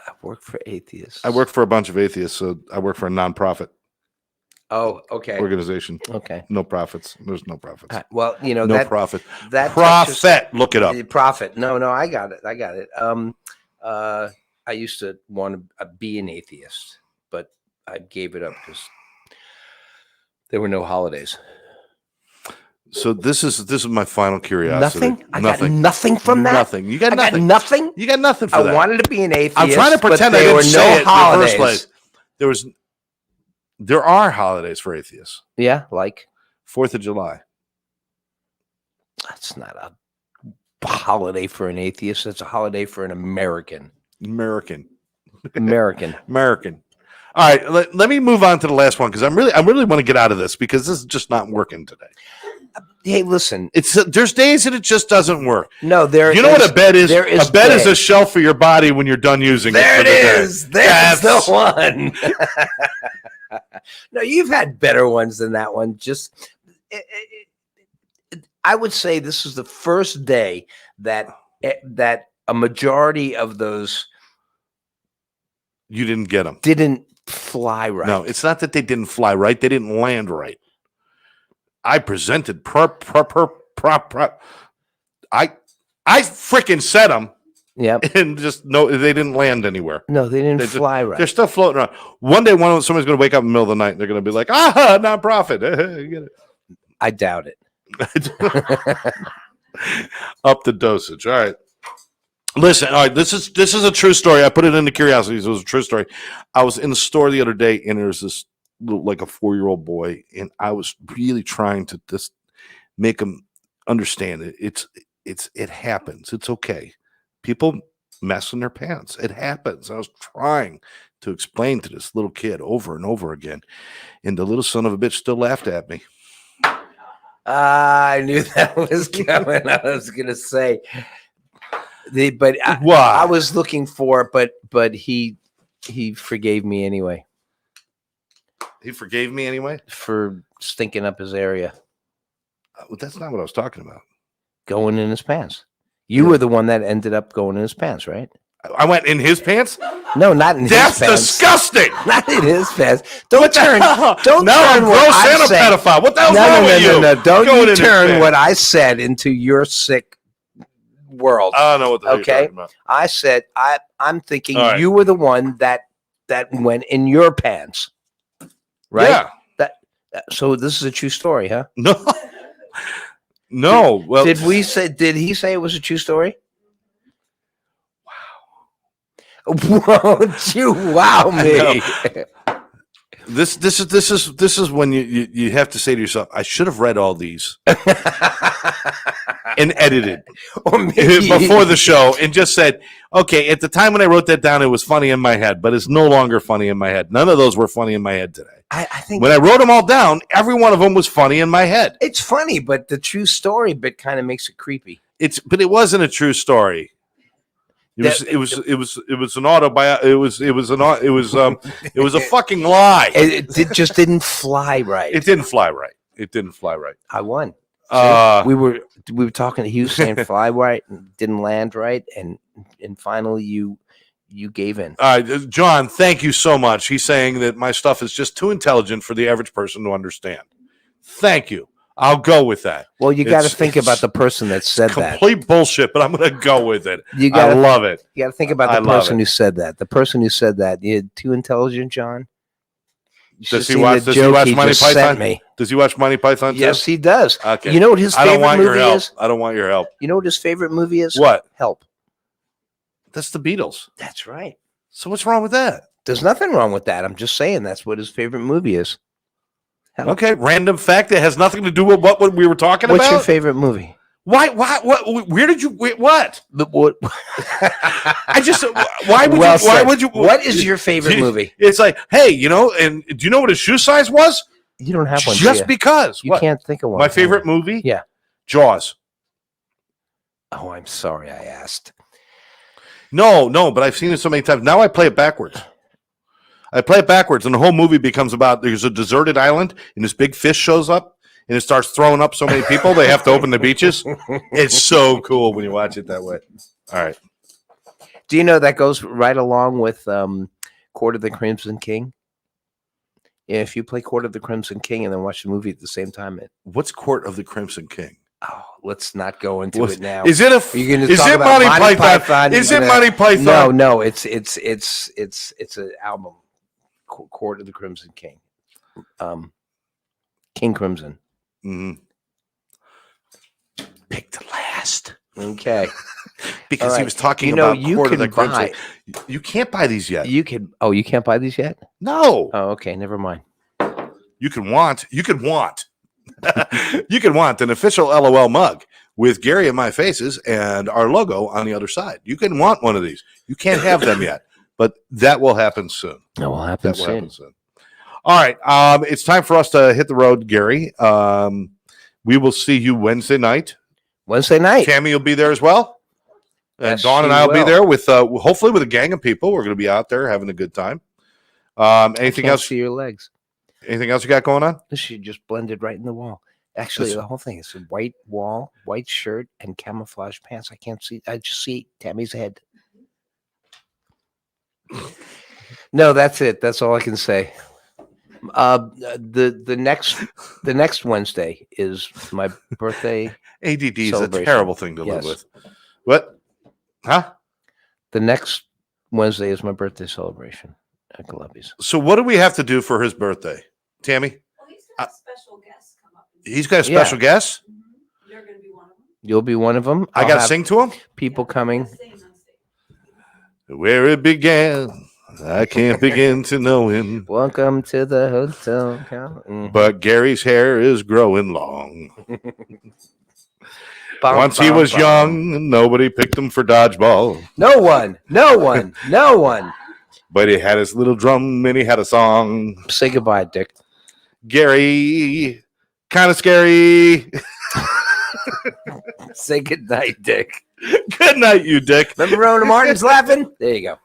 I work for atheists. I work for a bunch of atheists, so I work for a nonprofit Oh, okay. organization. Okay. No profits. There's no profits. Well, you know No that profit. that Profit. touches- Look it up. Profit. No, I got it. I used to want to be an atheist, but I gave it up because there were no holidays. So this is my final curiosity. Nothing. I got nothing from that. Nothing. You got I got nothing. nothing. You got nothing for I that. wanted to be an atheist. I'm trying to pretend but I there didn't were say no it in the holidays. first place. There are holidays for atheists. Yeah, like 4th of July. that's not a holiday for an atheist. That's a holiday for an American. American. All right, let me move on to the last one because I really want to get out of this because this is just not working today. Hey, listen. There's days that it just doesn't work. No, there. You know what a bed is? There is a bed is a bread. shelf for your body when you're done using There it. it is. There's the one. No, you've had better ones than that one. Just, I would say this is the first day that a majority of those You didn't get them. didn't fly right. No, it's not that they didn't fly right. They didn't land right. I presented I freaking said them Yep. and just no, they didn't land anywhere. No, they didn't They just- fly right. They're still floating around. One day, somebody's going to wake up in the middle of the night and they're going to be like, nonprofit. You get I doubt it. it. Up the dosage. All right. Listen, all right, this is a true story. I put it in the curiosities. It was a true story. I was in the store the other day and there's this little, like a 4-year-old boy, and I was really trying to just make him understand it. It happens. It's okay. People mess in their pants. It happens. I was trying to explain to this little kid over and over again. And the little son of a bitch still laughed at me. I knew that was coming. I was gonna say, but Why? I was looking for, but he forgave me anyway. He forgave me anyway? For stinking up his area, That's not what I was talking about. going in his pants. You were the one that ended up going in his pants, right? I went in his pants? No, not in his That's pants. disgusting. Not in his pants. Don't turn. Don't now turn I'm what gross I and a said. pedophile. What the hell's No, wrong no, with no, you? no, no. Don't Going in you his turn pants. what I said into your sick world. I don't know what the hell you're Okay. talking about. I said I'm thinking All right. you were the one that went in your pants, right? Yeah. So this is a true story, huh? No. No. Well, Did he say it was a true story? Wow. Won't you wow me? This is when you have to say to yourself, I should have read all these and edited Or maybe before the show and just said, okay, at the time when I wrote that down, it was funny in my head, but it's no longer funny in my head. None of those were funny in my head today. I think When I wrote them all down, every one of them was funny in my head. it's funny, but the true story bit kind of makes it creepy. But it wasn't a true story. It was an it was a fucking lie. It just didn't fly right. It didn't fly right. It didn't fly right. I won. Uh, we were talking. He was saying fly right, and didn't land right, and finally you gave in. John, thank you so much. He's saying that my stuff is just too intelligent for the average person to understand. Thank you. I'll go with that. Well, you got to It's- think about the person that said that. Complete bullshit, but I'm going to go with it. You I got love it. You got to think about I the love person it. who said that. The person who said that. You're too intelligent, John. You should Does have he seen watch? the Does he joke watch he Monty just sent Python? me. Does he watch Monty Python? Yes, too? he does. Okay. You know what his I don't favorite want your movie help. is? I don't want your help. You know what his favorite movie is? What? Help. That's the Beatles. That's right. So what's wrong with that? There's nothing wrong with that. I'm just saying that's what his favorite movie is. Help. Okay, random fact that has nothing to do with what we were talking What's about. your favorite movie? Why? What? Where did you? Wait, what? What? I just. Why would Well you? Why said. would you? What is your favorite movie? It's like, hey, and do you know what his shoe size was? You don't have one. Just do you? because. You What? can't think of one. My can you? favorite movie? Yeah. Jaws. Oh, I'm sorry I asked. No, but I've seen it so many times. Now I play it backwards. I play it backwards, and the whole movie becomes about there's a deserted island, and this big fish shows up, and it starts throwing up so many people they have to open the beaches. It's so cool when you watch it that way. All right. Do you know that goes right along with Court of the Crimson King? If you play Court of the Crimson King and then watch the movie at the same time, What's Court of the Crimson King? let's not go into it now. Is it a? Are you gonna Is talk it about Monty Python? Is it Monty Python? No, it's an album. Court of the Crimson King. King Crimson. Mm-hmm. Pick the last. Okay. Because All he right. was talking You know, about you Court of can the Crimson. buy- You can't buy these yet. You can't buy these yet? No. Oh, okay, never mind. You can want. You can want an official LOL mug with Gary and my faces and our logo on the other side. You can want one of these. You can't have them yet, but that will happen soon. That will happen That will soon. happen soon. All right. It's time for us to hit the road, Gary. We will see you Wednesday night. Wednesday night. Tammy will be there as well. And Yes, Dawn and she I will be will. there with hopefully with a gang of people. We're going to be out there having a good time. Anything Can't else? see your legs. Anything else you got going on? She just blended right in the wall. Actually, Listen. the whole thing is a white wall, white shirt, and camouflage pants. I can't see. I just see Tammy's head. No, that's it. That's all I can say. The next Wednesday is my birthday. ADD is a Celebration. terrible thing to live Yes. with. What? Huh? The next Wednesday is my birthday celebration at Galuppi's. So what do we have to do for his birthday? Tammy? Well, he's got a special guest come up. He's got a special guest? You're going to be one of them. You'll be one of them. I I'll got to have sing to him? people coming. Sing on stage. Where it began, I can't begin to know him. Welcome to the hotel. Mhm. But Gary's hair is growing long. Bum, Once he bum, was bum. young, nobody picked him for dodgeball. No one. but he had his little drum and he had a song. Say goodbye, Dick. Gary, kind of scary. Say goodnight, Dick. Good night, you dick. Remember Rona Martin's laughing? There you go.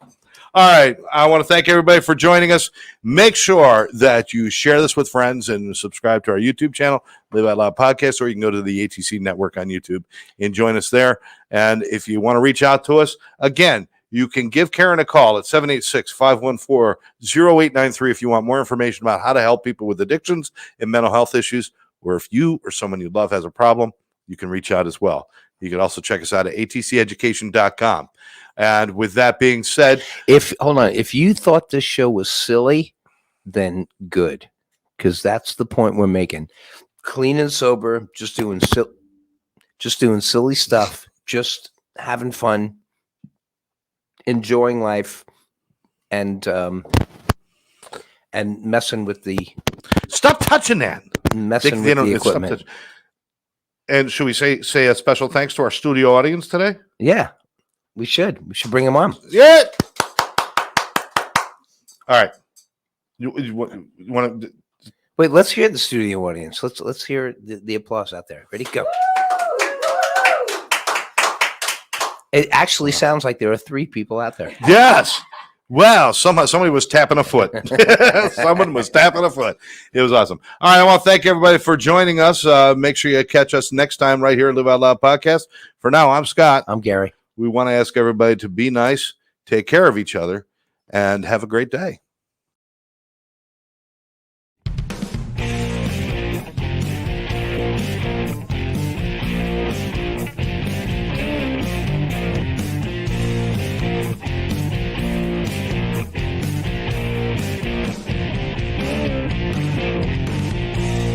All right. I want to thank everybody for joining us. Make sure that you share this with friends and subscribe to our YouTube channel, Live Out Loud Podcast, or you can go to the ATC Network on YouTube and join us there. And if you want to reach out to us, again, you can give Karen a call at 786-514-0893 if you want more information about how to help people with addictions and mental health issues, or if you or someone you love has a problem, you can reach out as well. You can also check us out at atceducation.com. And with that being said, If you thought this show was silly, then good, because that's the point we're making. Clean and sober, just doing silly stuff, just having fun, enjoying life, and messing with the stop touching that. messing with the equipment. And should we say a special thanks to our studio audience today? Yeah, we should bring them on. Yeah. All right. You want to? Wait, let's hear the studio audience. Let's hear the applause out there. Ready? Go. It actually sounds like there are 3 people out there. Yes. Wow. Somebody was tapping a foot. Someone was tapping a foot. It was awesome. All right. I want to thank everybody for joining us. Make sure you catch us next time right here at Live Out Loud Podcast. For now, I'm Scott. I'm Gary. We want to ask everybody to be nice, take care of each other, and have a great day.